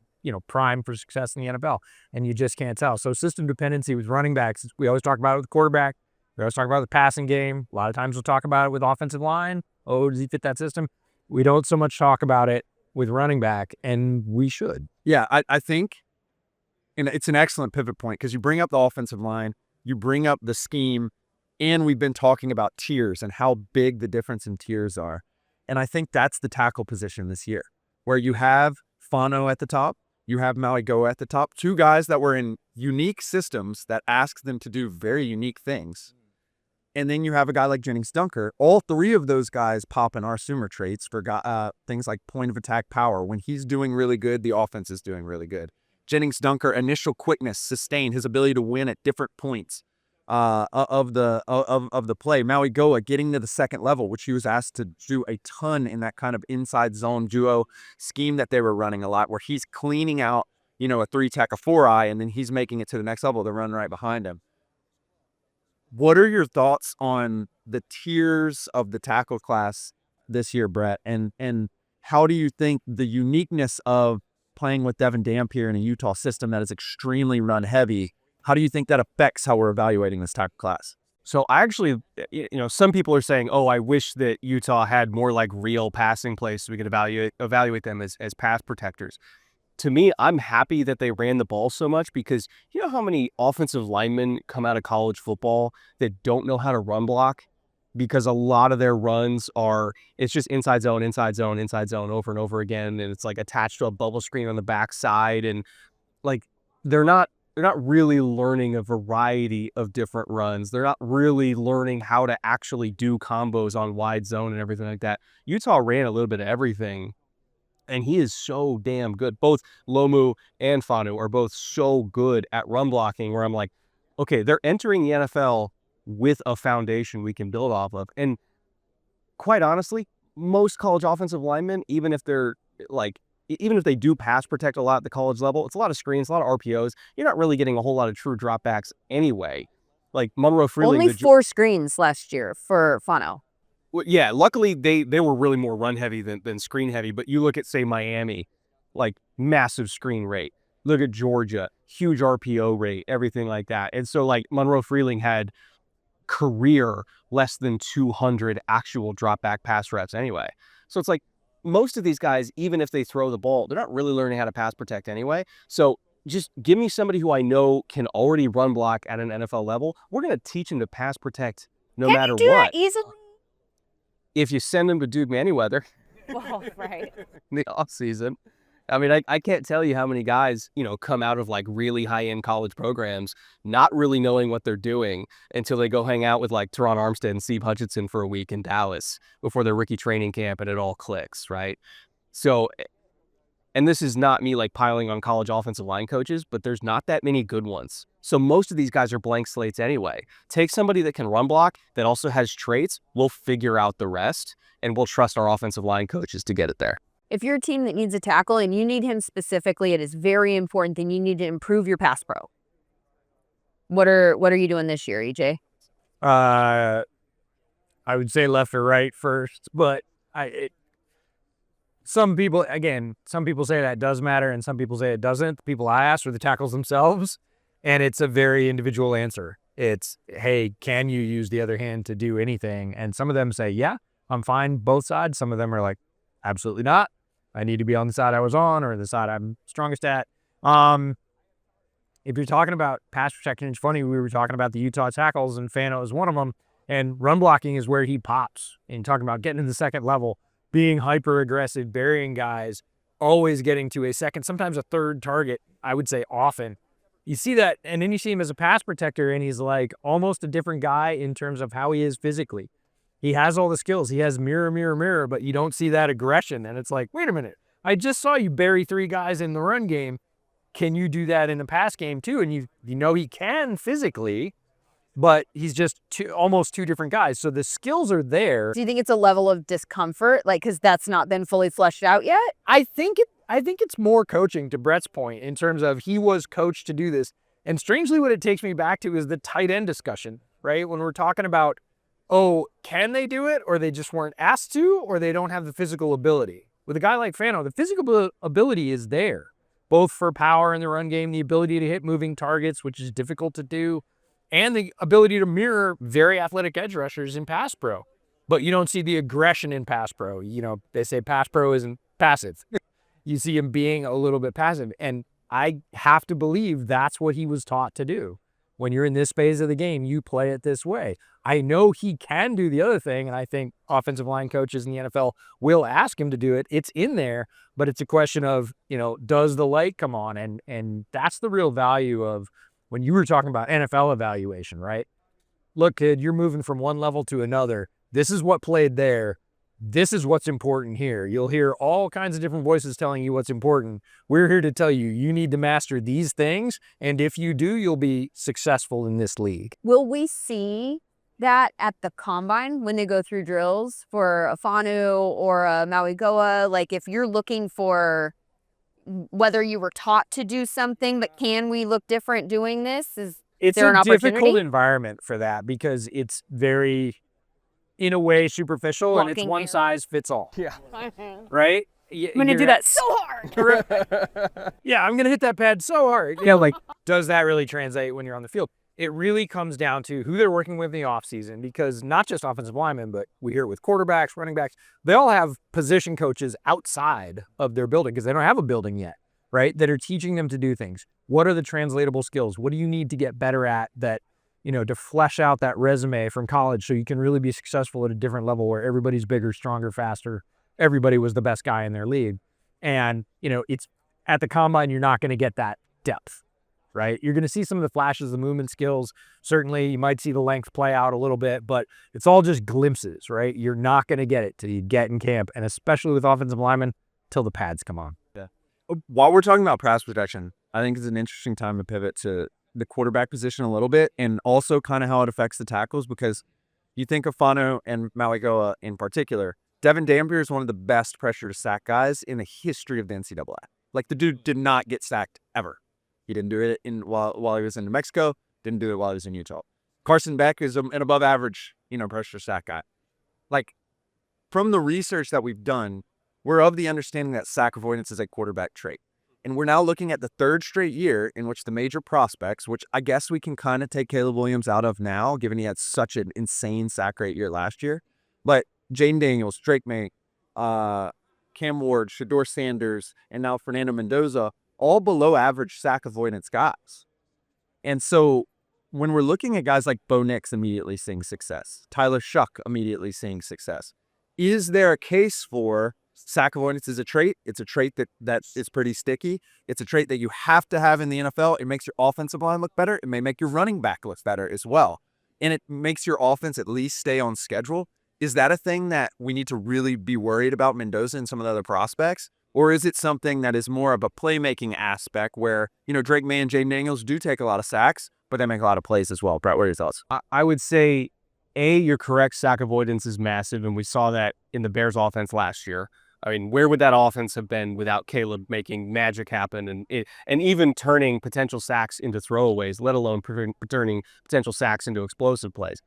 prime for success in the NFL, and you just can't tell. So system dependency with running backs, we always talk about it with the quarterback. We always talk about the passing game. A lot of times we'll talk about it with offensive line. Oh, does he fit that system? We don't so much talk about it with running back, and we should. Yeah, I think, and it's an excellent pivot point because you bring up the offensive line, you bring up the scheme, and we've been talking about tiers and how big the difference in tiers are. And I think that's the tackle position this year, where you have Fano at the top, you have Maui Goa at the top, two guys that were in unique systems that ask them to do very unique things. And then you have a guy like Jennings Dunker. All three of those guys pop in our Sumer traits for things like point of attack power. When he's doing really good, the offense is doing really good. Jennings Dunker, initial quickness, sustain, his ability to win at different points of the play. Maui Goa getting to the second level, which he was asked to do a ton in that kind of inside zone duo scheme that they were running a lot, where he's cleaning out, a 3-tech, a 4-eye, and then he's making it to the next level to run right behind him. What are your thoughts on the tiers of the tackle class this year, Brett? And how do you think the uniqueness of playing with Devin Dampier in a Utah system that is extremely run heavy, how do you think that affects how we're evaluating this tackle class? So I actually, some people are saying, oh, I wish that Utah had more like real passing plays so we could evaluate them as pass protectors. To me, I'm happy that they ran the ball so much because you know how many offensive linemen come out of college football that don't know how to run block because a lot of their runs it's just inside zone over and over again. And it's like attached to a bubble screen on the backside. And like, they're not really learning a variety of different runs. They're not really learning how to actually do combos on wide zone and everything like that. Utah ran a little bit of everything. And he is so damn good. Both Lomu and Fano are both so good at run blocking where I'm like, okay, they're entering the NFL with a foundation we can build off of. And quite honestly, most college offensive linemen, even if they do pass protect a lot at the college level, it's a lot of screens, a lot of RPOs. You're not really getting a whole lot of true dropbacks anyway. Like Monroe Freeling. Only 4 screens last year for Fano. Well, yeah, luckily they were really more run heavy than screen heavy. But you look at, say, Miami, like massive screen rate. Look at Georgia, huge RPO rate, everything like that. And so like Monroe Freeling had career less than 200 actual drop back pass reps anyway. So it's like most of these guys, even if they throw the ball, they're not really learning how to pass protect anyway. So just give me somebody who I know can already run block at an NFL level. We're going to teach him to pass protect no matter what. Can you do that easily? If you send him to Duke Manyweather Well, right. in the off season. I mean, I can't tell you how many guys, come out of like really high-end college programs not really knowing what they're doing until they go hang out with like Teron Armstead and Steve Hutchinson for a week in Dallas before their rookie training camp, and it all clicks, right? So, and this is not me like piling on college offensive line coaches, but there's not that many good ones. So most of these guys are blank slates anyway. Take somebody that can run block, that also has traits, we'll figure out the rest, and we'll trust our offensive line coaches to get it there. If you're a team that needs a tackle and you need him specifically, it is very important that you need to improve your pass pro. What are you doing this year, EJ? I would say left or right first, but some people say that does matter and some people say it doesn't. The people I asked are the tackles themselves, and it's a very individual answer. It's, hey, can you use the other hand to do anything? And some of them say, yeah, I'm fine, both sides. Some of them are like, absolutely not. I need to be on the side I was on or the side I'm strongest at. If you're talking about pass protection, it's funny, we were talking about the Utah tackles and Fano is one of them, and run blocking is where he pops. And talking about getting to the second level, being hyper aggressive, burying guys, always getting to a second, sometimes a third target, I would say often, you see that, and then you see him as a pass protector, and he's like almost a different guy in terms of how he is physically. He has all the skills. He has mirror, mirror, mirror, but you don't see that aggression. And it's like, wait a minute. I just saw you bury 3 guys in the run game. Can you do that in the pass game too? And you know he can physically, but he's just almost 2 different guys. So the skills are there. Do you think it's a level of discomfort, like, because that's not been fully fleshed out yet? I think it's more coaching, to Brett's point, in terms of he was coached to do this. And strangely, what it takes me back to is the tight end discussion, right? When we're talking about, oh, can they do it, or they just weren't asked to, or they don't have the physical ability. With a guy like Fano, the physical ability is there, both for power in the run game, the ability to hit moving targets, which is difficult to do, and the ability to mirror very athletic edge rushers in pass pro. But you don't see the aggression in pass pro. You know, they say pass pro isn't passive. You see him being a little bit passive. And I have to believe that's what he was taught to do. When you're in this phase of the game, you play it this way. I know he can do the other thing, and I think offensive line coaches in the NFL will ask him to do it. It's in there, but it's a question of, you know, does the light come on? And that's the real value of when you were talking about NFL evaluation, right? Look, kid, you're moving from one level to another. This is what played there. This is what's important here. You'll hear all kinds of different voices telling you what's important. We're here to tell you, you need to master these things. And if you do, you'll be successful in this league. Will we see that at the combine when they go through drills for a Fano or a Maui Goa? Like, if you're looking for whether you were taught to do something, but can we look different doing this? It's there a an difficult opportunity? environment for that because it's very, in a way, superficial, and it's one size fits all. Yeah. Right? I'm going to do that so hard. Yeah, I'm going to hit that pad so hard. Yeah, like, does that really translate when you're on the field? It really comes down to who they're working with in the offseason, because not just offensive linemen, but we hear it with quarterbacks, running backs. They all have position coaches outside of their building because they don't have a building yet, right? That are teaching them to do things. What are the translatable skills? What do you need to get better at that, you know, to flesh out that resume from college so you can really be successful at a different level where everybody's bigger, stronger, faster. Everybody was the best guy in their league. And, you know, it's at the combine, you're not going to get that depth, right? You're going to see some of the flashes, the movement skills. Certainly, you might see the length play out a little bit, but it's all just glimpses, right? You're not going to get it till you get in camp, and especially with offensive linemen, till the pads come on. Yeah. While we're talking about pass protection, I think it's an interesting time to pivot to the quarterback position a little bit, and also kind of how it affects the tackles, because you think of Fano and Maui Goa in particular. Devin Dampier is one of the best pressure to sack guys in the history of the NCAA. Like, the dude did not get sacked ever. He didn't do it while he was in New Mexico. Didn't do it while he was in Utah. Carson Beck is an above average, pressure sack guy. Like, from the research that we've done, we're of the understanding that sack avoidance is a quarterback trait. And we're now looking at the 3rd straight year in which the major prospects, which I guess we can kind of take Caleb Williams out of now, given he had such an insane sack rate year last year. But Jaden Daniels, Drake May, Cam Ward, Shedeur Sanders, and now Fernando Mendoza, all below average sack avoidance guys. And so when we're looking at guys like Bo Nix immediately seeing success, Tyler Shuck immediately seeing success, is there a case for sack avoidance is a trait? It's a trait that is pretty sticky. It's a trait that you have to have in the NFL. It makes your offensive line look better. It may make your running back look better as well. And it makes your offense at least stay on schedule. Is that a thing that we need to really be worried about Mendoza and some of the other prospects? Or is it something that is more of a playmaking aspect where, Drake May and Jaden Daniels do take a lot of sacks, but they make a lot of plays as well? Brett, what are your thoughts? I would say, you're correct. Sack avoidance is massive, and we saw that in the Bears offense last year. I mean, where would that offense have been without Caleb making magic happen and even turning potential sacks into throwaways, let alone turning potential sacks into explosive plays?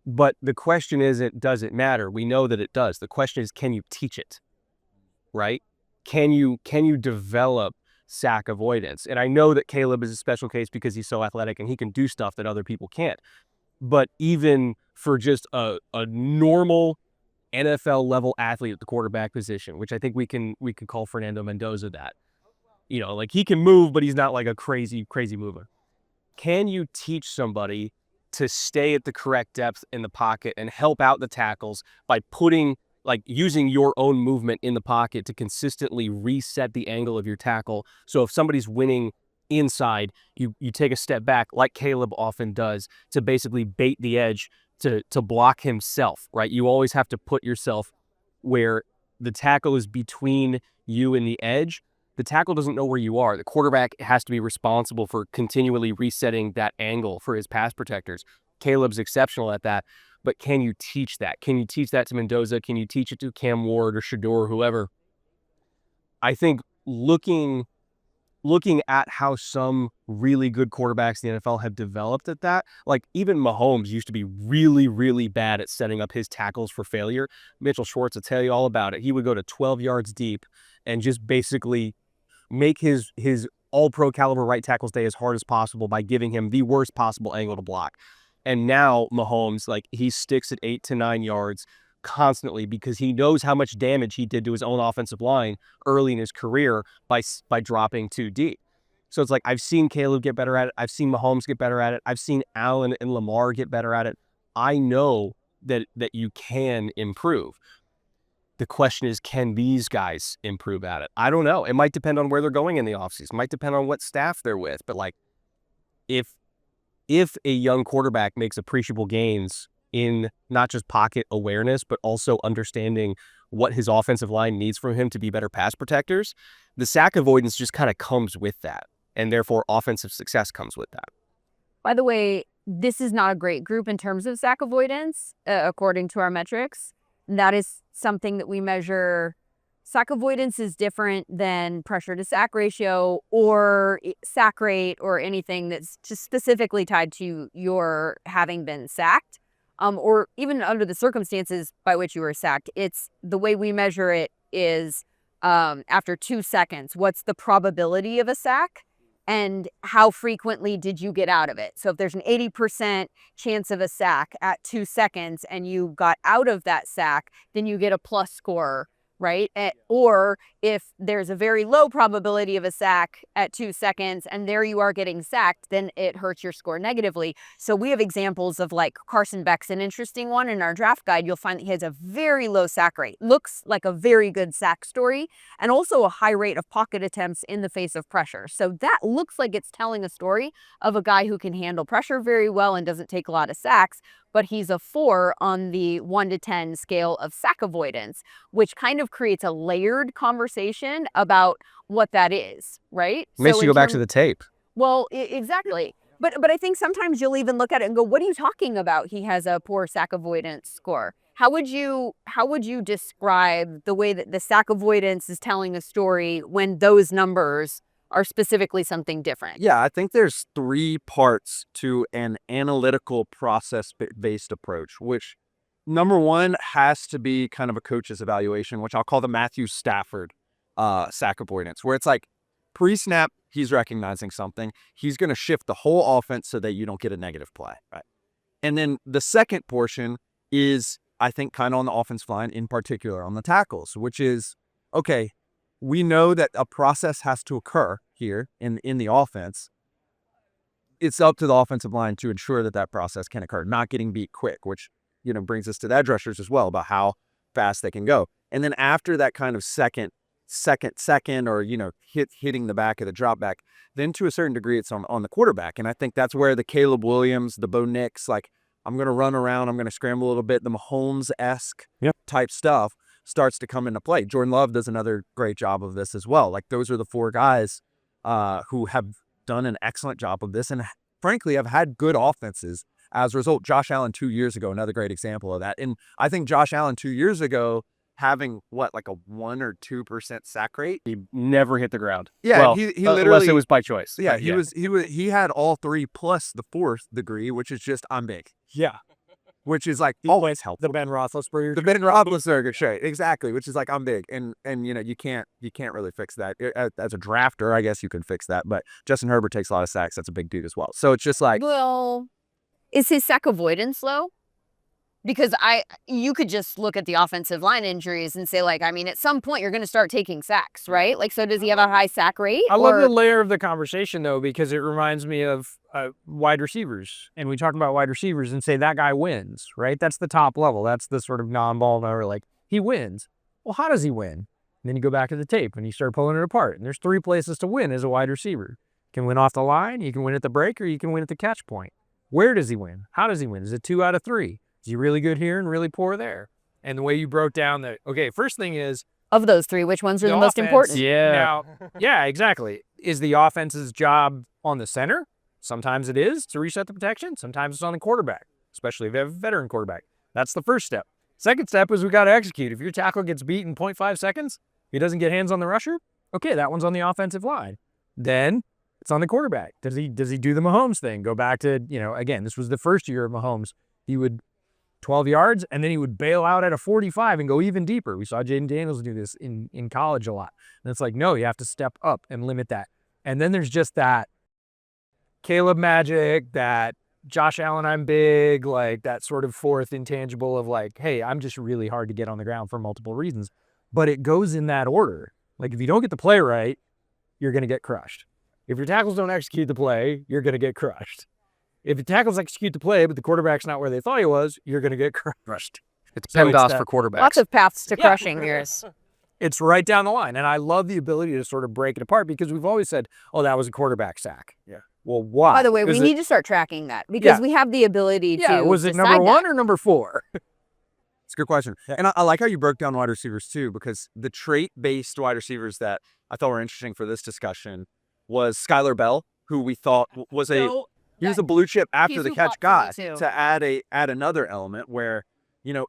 But the question isn't, does it matter? We know that it does. The question is, can you teach it, right? Can you develop sack avoidance? And I know that Caleb is a special case because he's so athletic and he can do stuff that other people can't. But even for just a normal NFL level athlete at the quarterback position, which I think we can call Fernando Mendoza that, like he can move, but he's not like a crazy mover. Can you teach somebody to stay at the correct depth in the pocket and help out the tackles by using your own movement in the pocket to consistently reset the angle of your tackle? So if somebody's winning inside, you take a step back like Caleb often does to basically bait the edge to block himself, right? You always have to put yourself where the tackle is between you and the edge. The tackle doesn't know where you are. The quarterback has to be responsible for continually resetting that angle for his pass protectors. Caleb's exceptional at that, but can you teach that? Can you teach that to Mendoza? Can you teach it to Cam Ward or Shador or whoever? I think looking at how some really good quarterbacks in the NFL have developed at that, like even Mahomes used to be really, really bad at setting up his tackles for failure. Mitchell Schwartz will tell you all about it. He would go to 12 yards deep and just basically make his all-pro caliber right tackle stay as hard as possible by giving him the worst possible angle to block. And now Mahomes, like, he sticks at 8 to 9 yards constantly because he knows how much damage he did to his own offensive line early in his career by dropping too deep. So it's like, I've seen Caleb get better at it. I've seen Mahomes get better at it. I've seen Allen and Lamar get better at it. I know that you can improve. The question is, can these guys improve at it? I don't know. It might depend on where they're going in the offseason. It might depend on what staff they're with. But like, if a young quarterback makes appreciable gains in not just pocket awareness, but also understanding what his offensive line needs from him to be better pass protectors, the sack avoidance just kind of comes with that. And therefore, offensive success comes with that. By the way, this is not a great group in terms of sack avoidance, according to our metrics. That is something that we measure. Sack avoidance is different than pressure to sack ratio or sack rate or anything that's just specifically tied to your having been sacked, or even under the circumstances by which you were sacked. It's the way we measure it is after 2 seconds. What's the probability of a sack? And how frequently did you get out of it? So if there's an 80% chance of a sack at 2 seconds and you got out of that sack, then you get a plus score, right? Or if there's a very low probability of a sack at 2 seconds and there you are getting sacked, then it hurts your score negatively. So we have examples of, like, Carson Beck's an interesting one. In our draft guide, you'll find that he has a very low sack rate, looks like a very good sack story, and also a high rate of pocket attempts in the face of pressure. So that looks like it's telling a story of a guy who can handle pressure very well and doesn't take a lot of sacks, but he's a 4 on the 1 to 10 scale of sack avoidance, which kind of creates a layered conversation about what that is, right? Makes you go back to the tape. Well, exactly. But I think sometimes you'll even look at it and go, what are you talking about? He has a poor sack avoidance score. How would you describe the way that the sack avoidance is telling a story when those numbers are specifically something different? Yeah, I think there's 3 parts to an analytical process-based approach, which number 1 has to be kind of a coach's evaluation, which I'll call the Matthew Stafford sack avoidance, where it's like pre-snap, he's recognizing something. He's going to shift the whole offense so that you don't get a negative play, right? And then the second portion is, I think, kind of on the offensive line, in particular on the tackles, which is, okay, we know that a process has to occur here in the offense. It's up to the offensive line to ensure that that process can occur, not getting beat quick, which, brings us to the edge rushers as well, about how fast they can go. And then after that kind of second, or, hitting the back of the drop back, then to a certain degree, it's on the quarterback. And I think that's where the Caleb Williams, the Bo Nix, like, I'm going to run around, I'm going to scramble a little bit, the Mahomes-esque type stuff starts to come into play. Jordan Love does another great job of this as well. Like, those are the 4 guys who have done an excellent job of this and frankly have had good offenses as a result. Josh Allen 2 years ago, another great example of that. And I think Josh Allen 2 years ago having like a 1 or 2% sack rate. He never hit the ground. Yeah, well, he literally, unless it was by choice. Yeah, he had all 3 plus the 4th degree, which is just, I'm big. Yeah. Which is like always helpful. The Ben Roethlisberger. The Ben Roethlisberger trait, exactly. Which is like, I'm big, and you can't really fix that as a drafter. I guess you can fix that, but Justin Herbert takes a lot of sacks. That's a big dude as well. So it's just like, well, is his sack avoidance low? Because you could just look at the offensive line injuries and say, like, I mean, at some point you're going to start taking sacks, right? Like, so does he have a high sack rate? I love the layer of the conversation, though, because it reminds me of wide receivers. And we talk about wide receivers and say that guy wins, right? That's the top level. That's the sort of non-ball number, like, he wins. Well, how does he win? And then you go back to the tape and you start pulling it apart. And there's 3 places to win as a wide receiver. can win off the line, you can win at the break, or you can win at the catch point. Where does he win? How does he win? Is it 2 out of 3? Is he really good here and really poor there? And the way you broke down first thing is, Of those 3, which ones are the most important? Yeah. Now, yeah, exactly. Is the offense's job on the center? Sometimes it is to reset the protection. Sometimes it's on the quarterback, especially if you have a veteran quarterback. That's the first step. Second step is we got to execute. If your tackle gets beat in 0.5 seconds, he doesn't get hands on the rusher, okay, that one's on the offensive line. Then it's on the quarterback. Does he do the Mahomes thing? Go back to, again, this was the first year of Mahomes. He would 12 yards, and then he would bail out at a 45 and go even deeper. We saw Jaden Daniels do this in college a lot. And it's like, no, you have to step up and limit that. And then there's just that Caleb magic, that Josh Allen, I'm big, like that sort of fourth intangible of like, hey, I'm just really hard to get on the ground for multiple reasons. But it goes in that order. Like if you don't get the play right, you're going to get crushed. If your tackles don't execute the play, you're going to get crushed. If the tackles execute the play, but the quarterback's not where they thought he was, you're going to get crushed. It's PEMDAS for quarterbacks. Lots of paths to crushing here. It's right down the line. And I love the ability to sort of break it apart because we've always said, oh, that was a quarterback sack. Yeah. Well, why? By the way, we need to start tracking that because we have the ability to was it decide number 1 that. or number 4? It's a good question. And I like how you broke down wide receivers too, because the trait-based wide receivers that I thought were interesting for this discussion was Skyler Bell, who we thought was he was a blue chip after the catch guy to add another element where,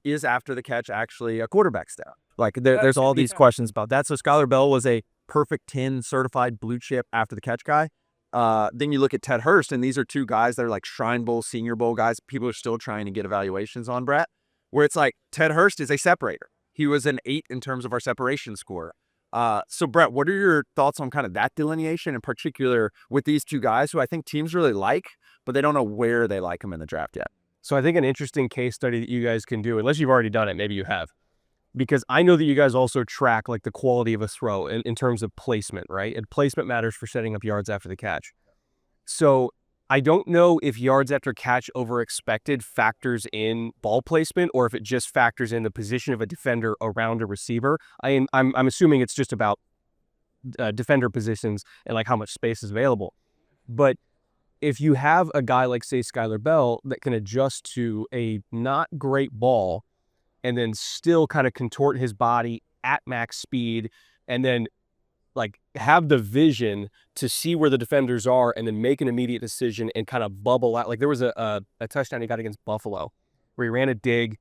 is after the catch actually a quarterback step? Like there's all these questions about that. So Skyler Bell was a perfect 10 certified blue chip after the catch guy. Then you look at Ted Hurst, and these are 2 guys that are like Shrine Bowl, Senior Bowl guys. People are still trying to get evaluations on Brett, where it's like Ted Hurst is a separator. He was an 8 in terms of our separation score. So Brett, what are your thoughts on kind of that delineation in particular with these 2 guys who I think teams really like, but they don't know where they like them in the draft yet? So I think an interesting case study that you guys can do, unless you've already done it, maybe you have, because I know that you guys also track like the quality of a throw in terms of placement, right? And placement matters for setting up yards after the catch. So I don't know if yards after catch over expected factors in ball placement or if it just factors in the position of a defender around a receiver. I'm assuming it's just about defender positions and like how much space is available. But if you have a guy like, say, Skyler Bell that can adjust to a not great ball and then still kind of contort his body at max speed and then like have the vision to see where the defenders are and then make an immediate decision and kind of bubble out. Like there was a touchdown he got against Buffalo where he ran a dig,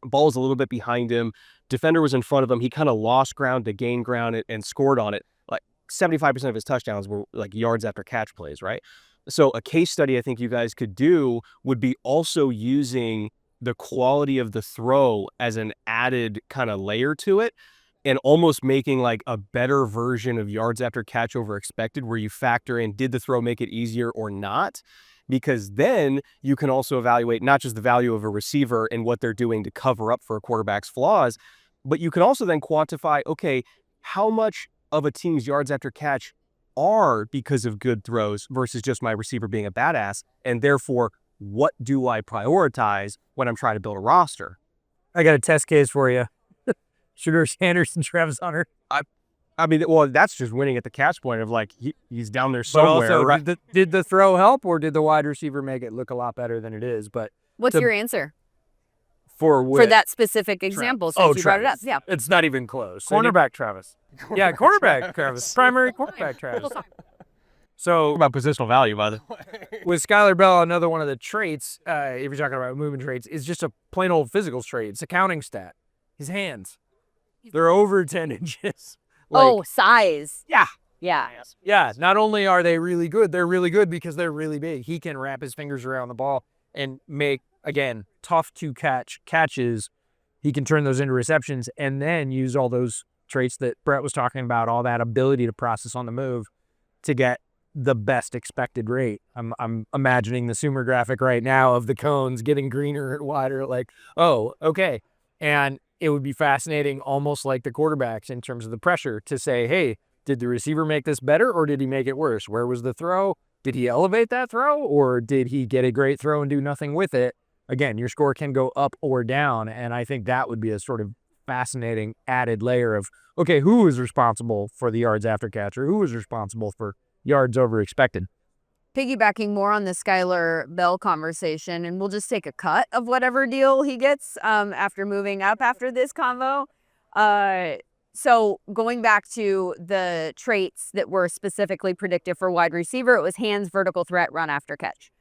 ball was a little bit behind him, defender was in front of him, he kind of lost ground to gain ground and scored on it. Like 75% of his touchdowns were like yards after catch plays, right? So a case study I think you guys could do would be also using the quality of the throw as an added kind of layer to it and almost making like a better version of yards after catch over expected where you factor in, did the throw make it easier or not? Because then you can also evaluate not just the value of a receiver and what they're doing to cover up for a quarterback's flaws, but you can also then quantify, okay, how much of a team's yards after catch are because of good throws versus just my receiver being a badass, and therefore what do I prioritize when I'm trying to build a roster? I got a test case for you. Shedeur Sanders and Travis Hunter. I mean, well, that's just winning at the catch point of like he's down there somewhere. But also, right? did the throw help or did the wide receiver make it look a lot better than it is? But What's your answer for that specific example since you brought it up? Yeah. It's not even close. Cornerback Travis. Yeah, cornerback Travis. Primary cornerback Travis. So About positional value, by the way. with Skyler Bell, another one of the traits, if you're talking about movement traits, is just a plain old physical trait. It's a counting stat. His hands. They're over 10 inches. Size. Yeah. Yeah. Yeah, not only are they really good, they're really good because they're really big. He can wrap his fingers around the ball and make, again, tough to catch catches. He can turn those into receptions and then use all those traits that Brett was talking about, all that ability to process on the move to get the best expected rate. I'm imagining the Sumer graphic right now of the cones getting greener and wider, like, oh, okay. And it would be fascinating, almost like the quarterbacks in terms of the pressure, to say, hey, did the receiver make this better or did he make it worse? Where was the throw? Did he elevate that throw or did he get a great throw and do nothing with it? Again, your score can go up or down, and I think that would be a sort of fascinating added layer of, okay, who is responsible for the yards after catch or who is responsible for yards over expected. Piggybacking more on the Skyler Bell conversation, and we'll just take a cut of whatever deal he gets after moving up after this convo. So going back to the traits that were specifically predictive for wide receiver, it was hands, vertical threat, run after catch.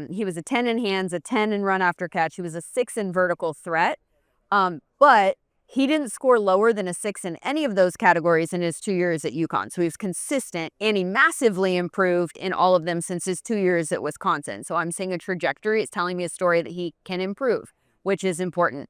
He was a 10 in hands, a 10 in run after catch. He was a 6 in vertical threat. But he didn't score lower than a 6 in any of those categories in his 2 years at UConn. So he was consistent, and he massively improved in all of them since his 2 years at Wisconsin. So I'm seeing a trajectory. It's telling me a story that he can improve, which is important.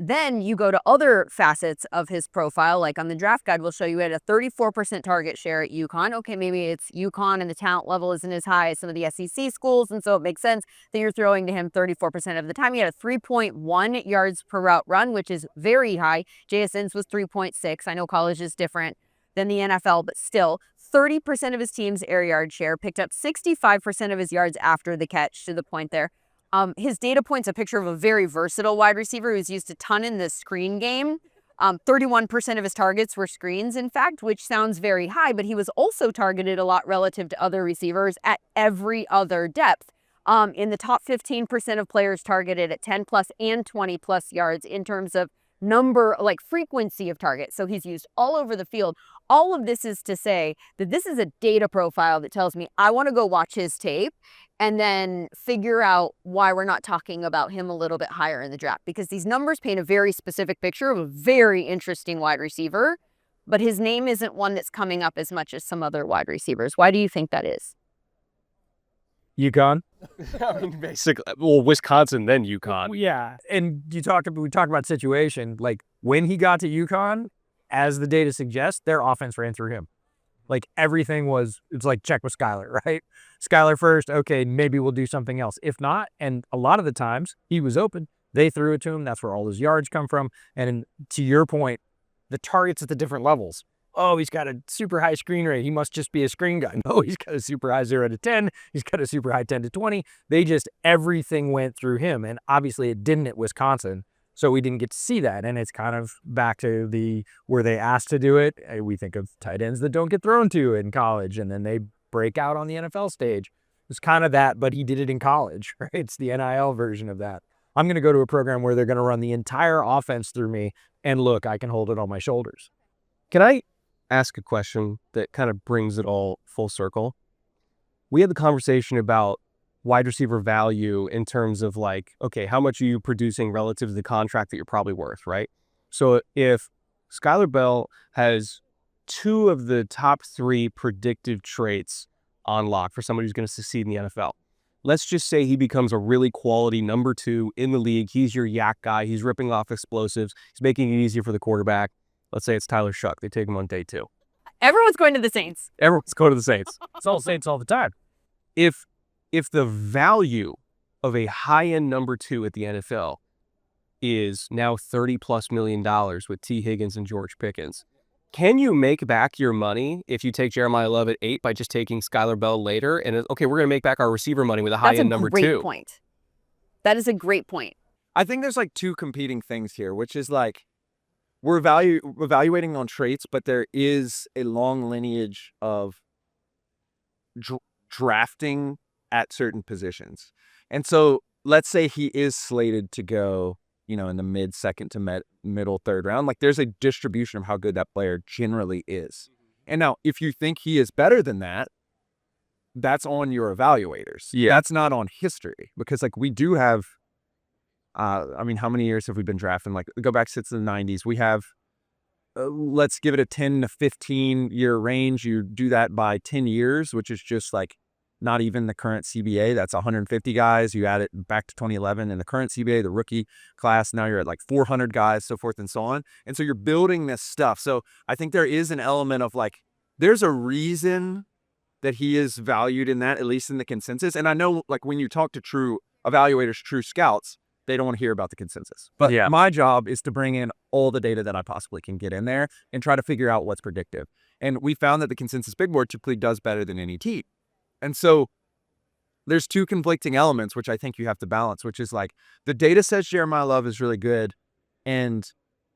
Then you go to other facets of his profile, like on the draft guide, we'll show you at a 34% target share at UConn. Okay, maybe it's UConn and the talent level isn't as high as some of the SEC schools, and so it makes sense that you're throwing to him 34% of the time. He had a 3.1 yards per route run, which is very high. JSN's was 3.6. I know college is different than the NFL, but still, 30% of his team's air yard share, picked up 65% of his yards after the catch, to the point there. His data point's a picture of a very versatile wide receiver who's used a ton in the screen game. 31% of his targets were screens, in fact, which sounds very high, but he was also targeted a lot relative to other receivers at every other depth. In the top 15% of players targeted at 10 plus and 20 plus yards in terms of number, like frequency of targets. So he's used all over the field. All of this is to say that this is a data profile that tells me I want to go watch his tape and then figure out why we're not talking about him a little bit higher in the draft, because these numbers paint a very specific picture of a very interesting wide receiver, but his name isn't one that's coming up as much as some other wide receivers. Why do you think that is? UConn? I mean, basically, well, Wisconsin, then UConn. Yeah. And we talked about situation. Like when he got to UConn, as the data suggests, their offense ran through him. Like everything was, it's like check with Skyler, right? Skyler first, okay, maybe we'll do something else. If not, and a lot of the times he was open, they threw it to him. That's where all his yards come from. And to your point, the targets at the different levels. Oh, he's got a super high screen rate. He must just be a screen guy. No, he's got a super high 0 to 10. He's got a super high 10 to 20. Everything went through him. And obviously it didn't at Wisconsin. So we didn't get to see that. And it's kind of back to were they asked to do it? We think of tight ends that don't get thrown to in college, and then they break out on the NFL stage. It's kind of that, but he did it in college, right? It's the NIL version of that. I'm going to go to a program where they're going to run the entire offense through me, and look, I can hold it on my shoulders. Can I ask a question that kind of brings it all full circle? We had the conversation about wide receiver value in terms of like, okay, how much are you producing relative to the contract that you're probably worth, right? So if Skyler Bell has 2 of the top 3 predictive traits on lock for somebody who's going to succeed in the NFL, let's just say he becomes a really quality number 2 in the league. He's your yak guy. He's ripping off explosives. He's making it easier for the quarterback. Let's say it's Tyler Shuck. They take him on day 2. Everyone's going to the Saints. Everyone's going to the Saints. It's all Saints all the time. If the value of a high-end number 2 at the NFL is now $30+ million with T. Higgins and George Pickens, can you make back your money if you take Jeremiyah Love at 8 by just taking Skyler Bell later? And okay, we're going to make back our receiver money with a high-end number 2. That's a great point. That is a great point. I think there's like 2 competing things here, which is like we're evaluating on traits, but there is a long lineage of drafting at certain positions. And so let's say he is slated to go, in the mid second to middle third round. Like there's a distribution of how good that player generally is. And now if you think he is better than that, that's on your evaluators. Yeah. That's not on history, because like we do have, how many years have we been drafting? Like go back since the 90s. We have, let's give it a 10 to 15 year range. You do that by 10 years, which is just like not even the current CBA. That's 150 guys. You add it back to 2011 and the current CBA, the rookie class. Now you're at like 400 guys, so forth and so on. And so you're building this stuff. So I think there is an element of like, there's a reason that he is valued in that, at least in the consensus. And I know like when you talk to true evaluators, true scouts, they don't want to hear about the consensus. But my job is to bring in all the data that I possibly can get in there and try to figure out what's predictive. And we found that the consensus big board typically does better than any team. And so there's 2 conflicting elements, which I think you have to balance, which is like the data says Jeremiyah Love is really good. And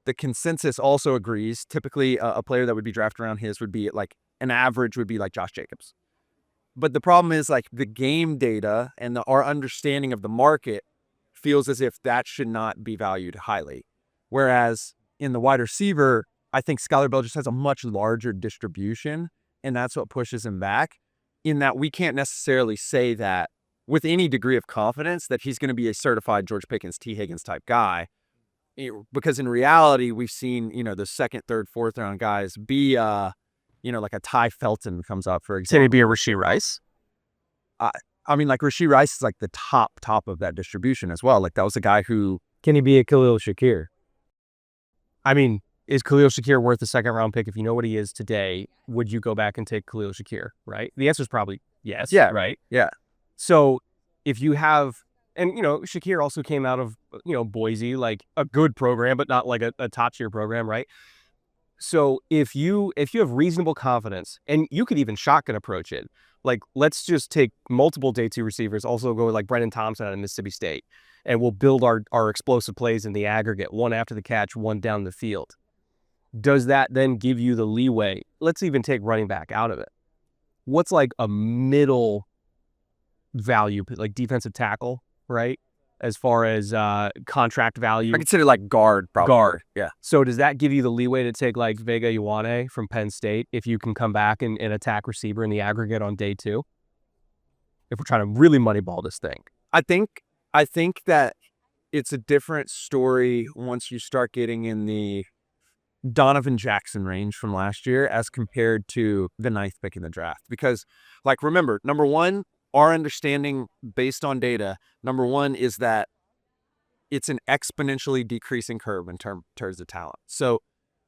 the consensus also agrees. Typically a player that would be drafted around his would be at like an average would be like Josh Jacobs. But the problem is like the game data and our understanding of the market feels as if that should not be valued highly. Whereas in the wide receiver, I think Skyler Bell just has a much larger distribution, and that's what pushes him back, in that we can't necessarily say that with any degree of confidence that he's going to be a certified George Pickens, T. Higgins type guy. Because in reality, we've seen, the second, third, fourth round guys be, like a Ty Felton comes up, for example. Can he be a Rashee Rice? I mean, like Rashee Rice is like the top of that distribution as well. Like that was a guy who... Can he be a Khalil Shakir? I mean, is Khalil Shakir worth a second round pick? If you know what he is today, would you go back and take Khalil Shakir, right? The answer is probably yes. Yeah. Right? Yeah. So if you have... And, Shakir also came out of, Boise, like a good program, but not like a top tier program, right? So if you have reasonable confidence, and you could even shotgun approach it, like let's just take multiple day 2 receivers, also go with like Brennan Thompson out of Mississippi State, and we'll build our explosive plays in the aggregate, one after the catch, one down the field. Does that then give you the leeway? Let's even take running back out of it. What's like a middle value, like defensive tackle, right? As far as contract value. I consider like guard, probably. Guard. Yeah. So does that give you the leeway to take like Vega Ioane from Penn State if you can come back and attack receiver in the aggregate on day 2? If we're trying to really moneyball this thing. I think that it's a different story once you start getting in the Donovan Jackson range from last year as compared to the 9th pick in the draft. Because, like, remember, number one, our understanding based on data, number one is that it's an exponentially decreasing curve in terms of talent. So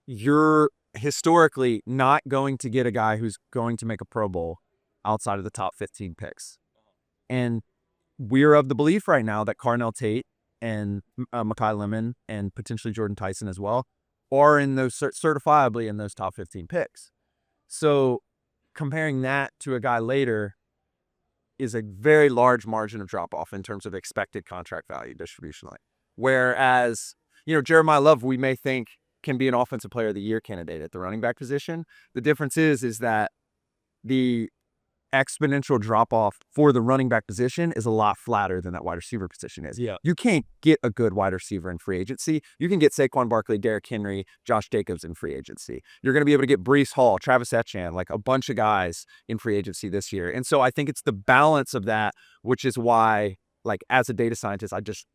you're historically not going to get a guy who's going to make a Pro Bowl outside of the top 15 picks. And we're of the belief right now that Carnell Tate and Mekhi Lemon and potentially Jordan Tyson as well are in those certifiably in those top 15 picks. So comparing that to a guy later is a very large margin of drop off in terms of expected contract value distributionally. Whereas, Jeremiyah Love, we may think can be an offensive player of the year candidate at the running back position. The difference is that the exponential drop off for the running back position is a lot flatter than that wide receiver position is. Yeah. You can't get a good wide receiver in free agency. You can get Saquon Barkley, Derrick Henry, Josh Jacobs in free agency. You're going to be able to get Breece Hall, Travis Etienne, like a bunch of guys in free agency this year. And so I think it's the balance of that, which is why, like, as a data scientist, I just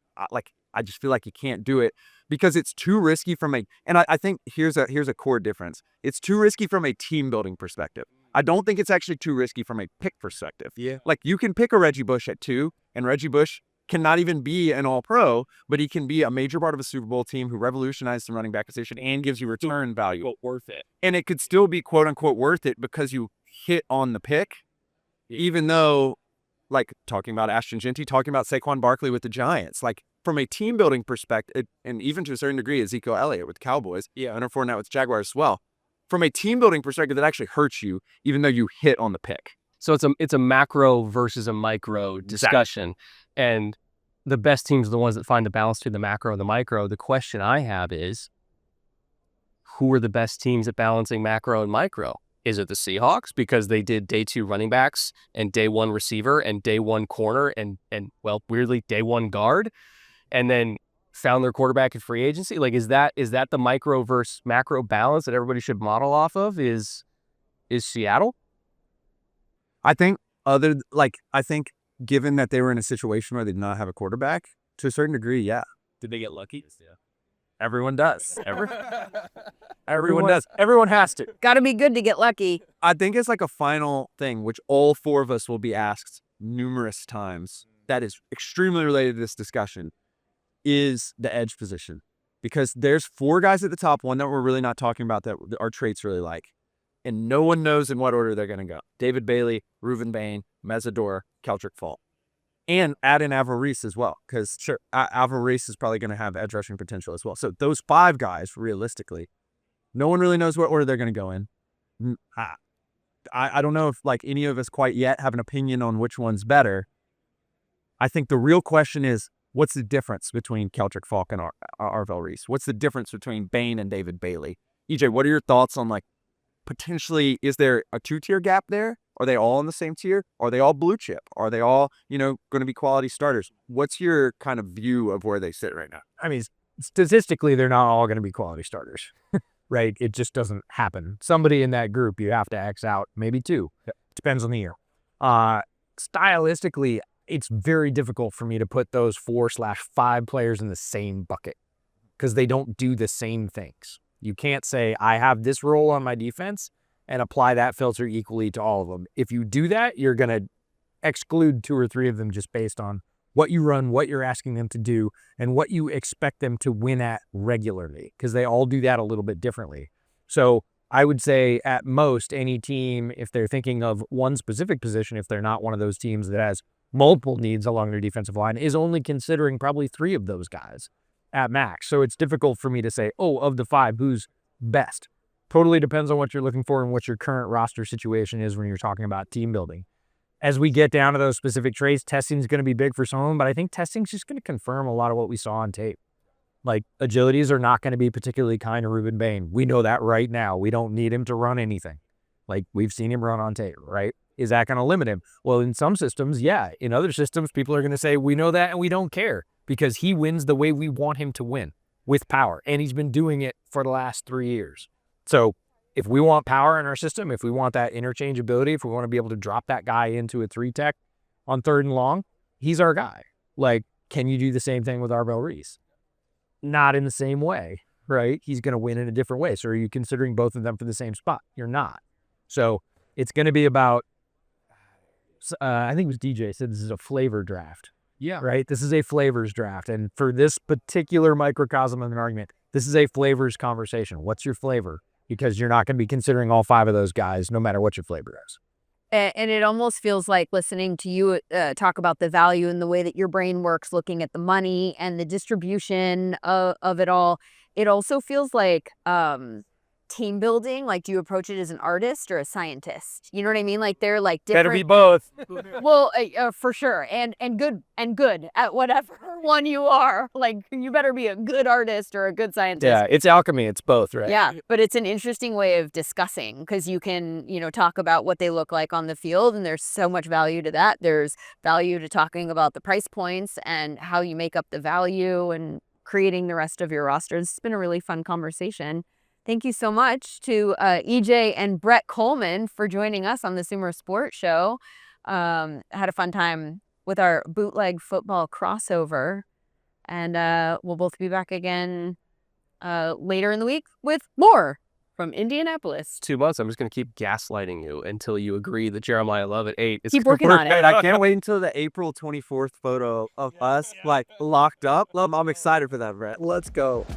feel like you can't do it because it's too risky and I think here's a core difference. It's too risky from a team building perspective. I don't think it's actually too risky from a pick perspective. Yeah. Like, you can pick a Reggie Bush at 2, and Reggie Bush cannot even be an all-pro, but he can be a major part of a Super Bowl team who revolutionized the running back position and gives you return value. Worth it. And it could still be quote-unquote worth it because you hit on the pick, even though, like, talking about Ashton Jeanty, talking about Saquon Barkley with the Giants, like, from a team-building perspective, and even to a certain degree, Ezekiel Elliott with the Cowboys, Leonard Fournette with the Jaguars as well, from a team-building perspective, that actually hurts you, even though you hit on the pick. So it's a macro versus a micro discussion. Exactly. And the best teams are the ones that find the balance between the macro and the micro. The question I have is, who are the best teams at balancing macro and micro? Is it the Seahawks because they did day 2 running backs and day 1 receiver and day 1 corner and well, weirdly, day 1 guard, and then found their quarterback in free agency? Like, is that the micro versus macro balance that everybody should model off of? Is Seattle? I think given that they were in a situation where they did not have a quarterback, to a certain degree, yeah. Did they get lucky? Yeah. Everyone does. Everyone does. Everyone has to. Got to be good to get lucky. I think it's like a final thing, which all 4 of us will be asked numerous times, that is extremely related to this discussion, is the edge position. Because there's 4 guys at the top, one that we're really not talking about that our traits really like. And no one knows in what order they're going to go. David Bailey, Reuven Bain, Mesidor, Keldrick Fall. And add in Alvaro Reese as well, because sure, Alvaro Reese is probably going to have edge rushing potential as well. So those 5 guys, realistically, no one really knows what order they're going to go in. I don't know if like any of us quite yet have an opinion on which one's better. I think the real question is, what's the difference between Keldrick Falk and Arvell Reese? What's the difference between Bain and David Bailey? EJ, what are your thoughts on like potentially, is there a 2-tier gap there? Are they all in the same tier? Are they all blue chip? Are they all, going to be quality starters? What's your kind of view of where they sit right now? I mean, statistically, they're not all going to be quality starters, right? It just doesn't happen. Somebody in that group you have to X out, maybe 2. Depends on the year. Stylistically, it's very difficult for me to put those 4/5 players in the same bucket because they don't do the same things. You can't say, I have this role on my defense and apply that filter equally to all of them. If you do that, you're going to exclude 2 or 3 of them just based on what you run, what you're asking them to do, and what you expect them to win at regularly, because they all do that a little bit differently. So I would say at most any team, if they're thinking of one specific position, if they're not one of those teams that has multiple needs along their defensive line, is only considering probably 3 of those guys at max. So it's difficult for me to say, of the 5, who's best? Totally depends on what you're looking for and what your current roster situation is when you're talking about team building. As we get down to those specific traits, testing is going to be big for some of them, but I think testing is just going to confirm a lot of what we saw on tape. Like, agilities are not going to be particularly kind to Ruben Bain. We know that right now. We don't need him to run anything. Like, we've seen him run on tape, right? Is that going to limit him? Well, in some systems, yeah. In other systems, people are going to say, we know that and we don't care because he wins the way we want him to win, with power. And he's been doing it for the last 3 years. So if we want power in our system, if we want that interchangeability, if we want to be able to drop that guy into a 3-tech on 3rd and long, he's our guy. Like, can you do the same thing with Arbel Reese? Not in the same way, right? He's going to win in a different way. So are you considering both of them for the same spot? You're not. So it's going to be about, I think it was DJ said this is a flavor draft. Yeah. Right? This is a flavors draft. And for this particular microcosm of an argument, this is a flavors conversation. What's your flavor? Because you're not going to be considering all 5 of those guys, no matter what your flavor is. And it almost feels like listening to you talk about the value and the way that your brain works, looking at the money and the distribution of it all. It also feels like team building. Like, do you approach it as an artist or a scientist? You know what I mean? Like, they're like different. Better be both. Well, for sure, and good at whatever one you are. Like, you better be a good artist or a good scientist. Yeah, it's alchemy. It's both, right? Yeah, but it's an interesting way of discussing because you can, talk about what they look like on the field, and there's so much value to that. There's value to talking about the price points and how you make up the value and creating the rest of your roster. It's been a really fun conversation. Thank you so much to EJ and Brett Kollmann for joining us on the SumerSports show. Had a fun time with our bootleg football crossover. And we'll both be back again later in the week with more from Indianapolis. 2 months. I'm just going to keep gaslighting you until you agree that Jeremiyah Love at 8 is Keep working on it. I can't wait until the April 24th photo of us, like, locked up. I'm excited for that, Brett. Let's go.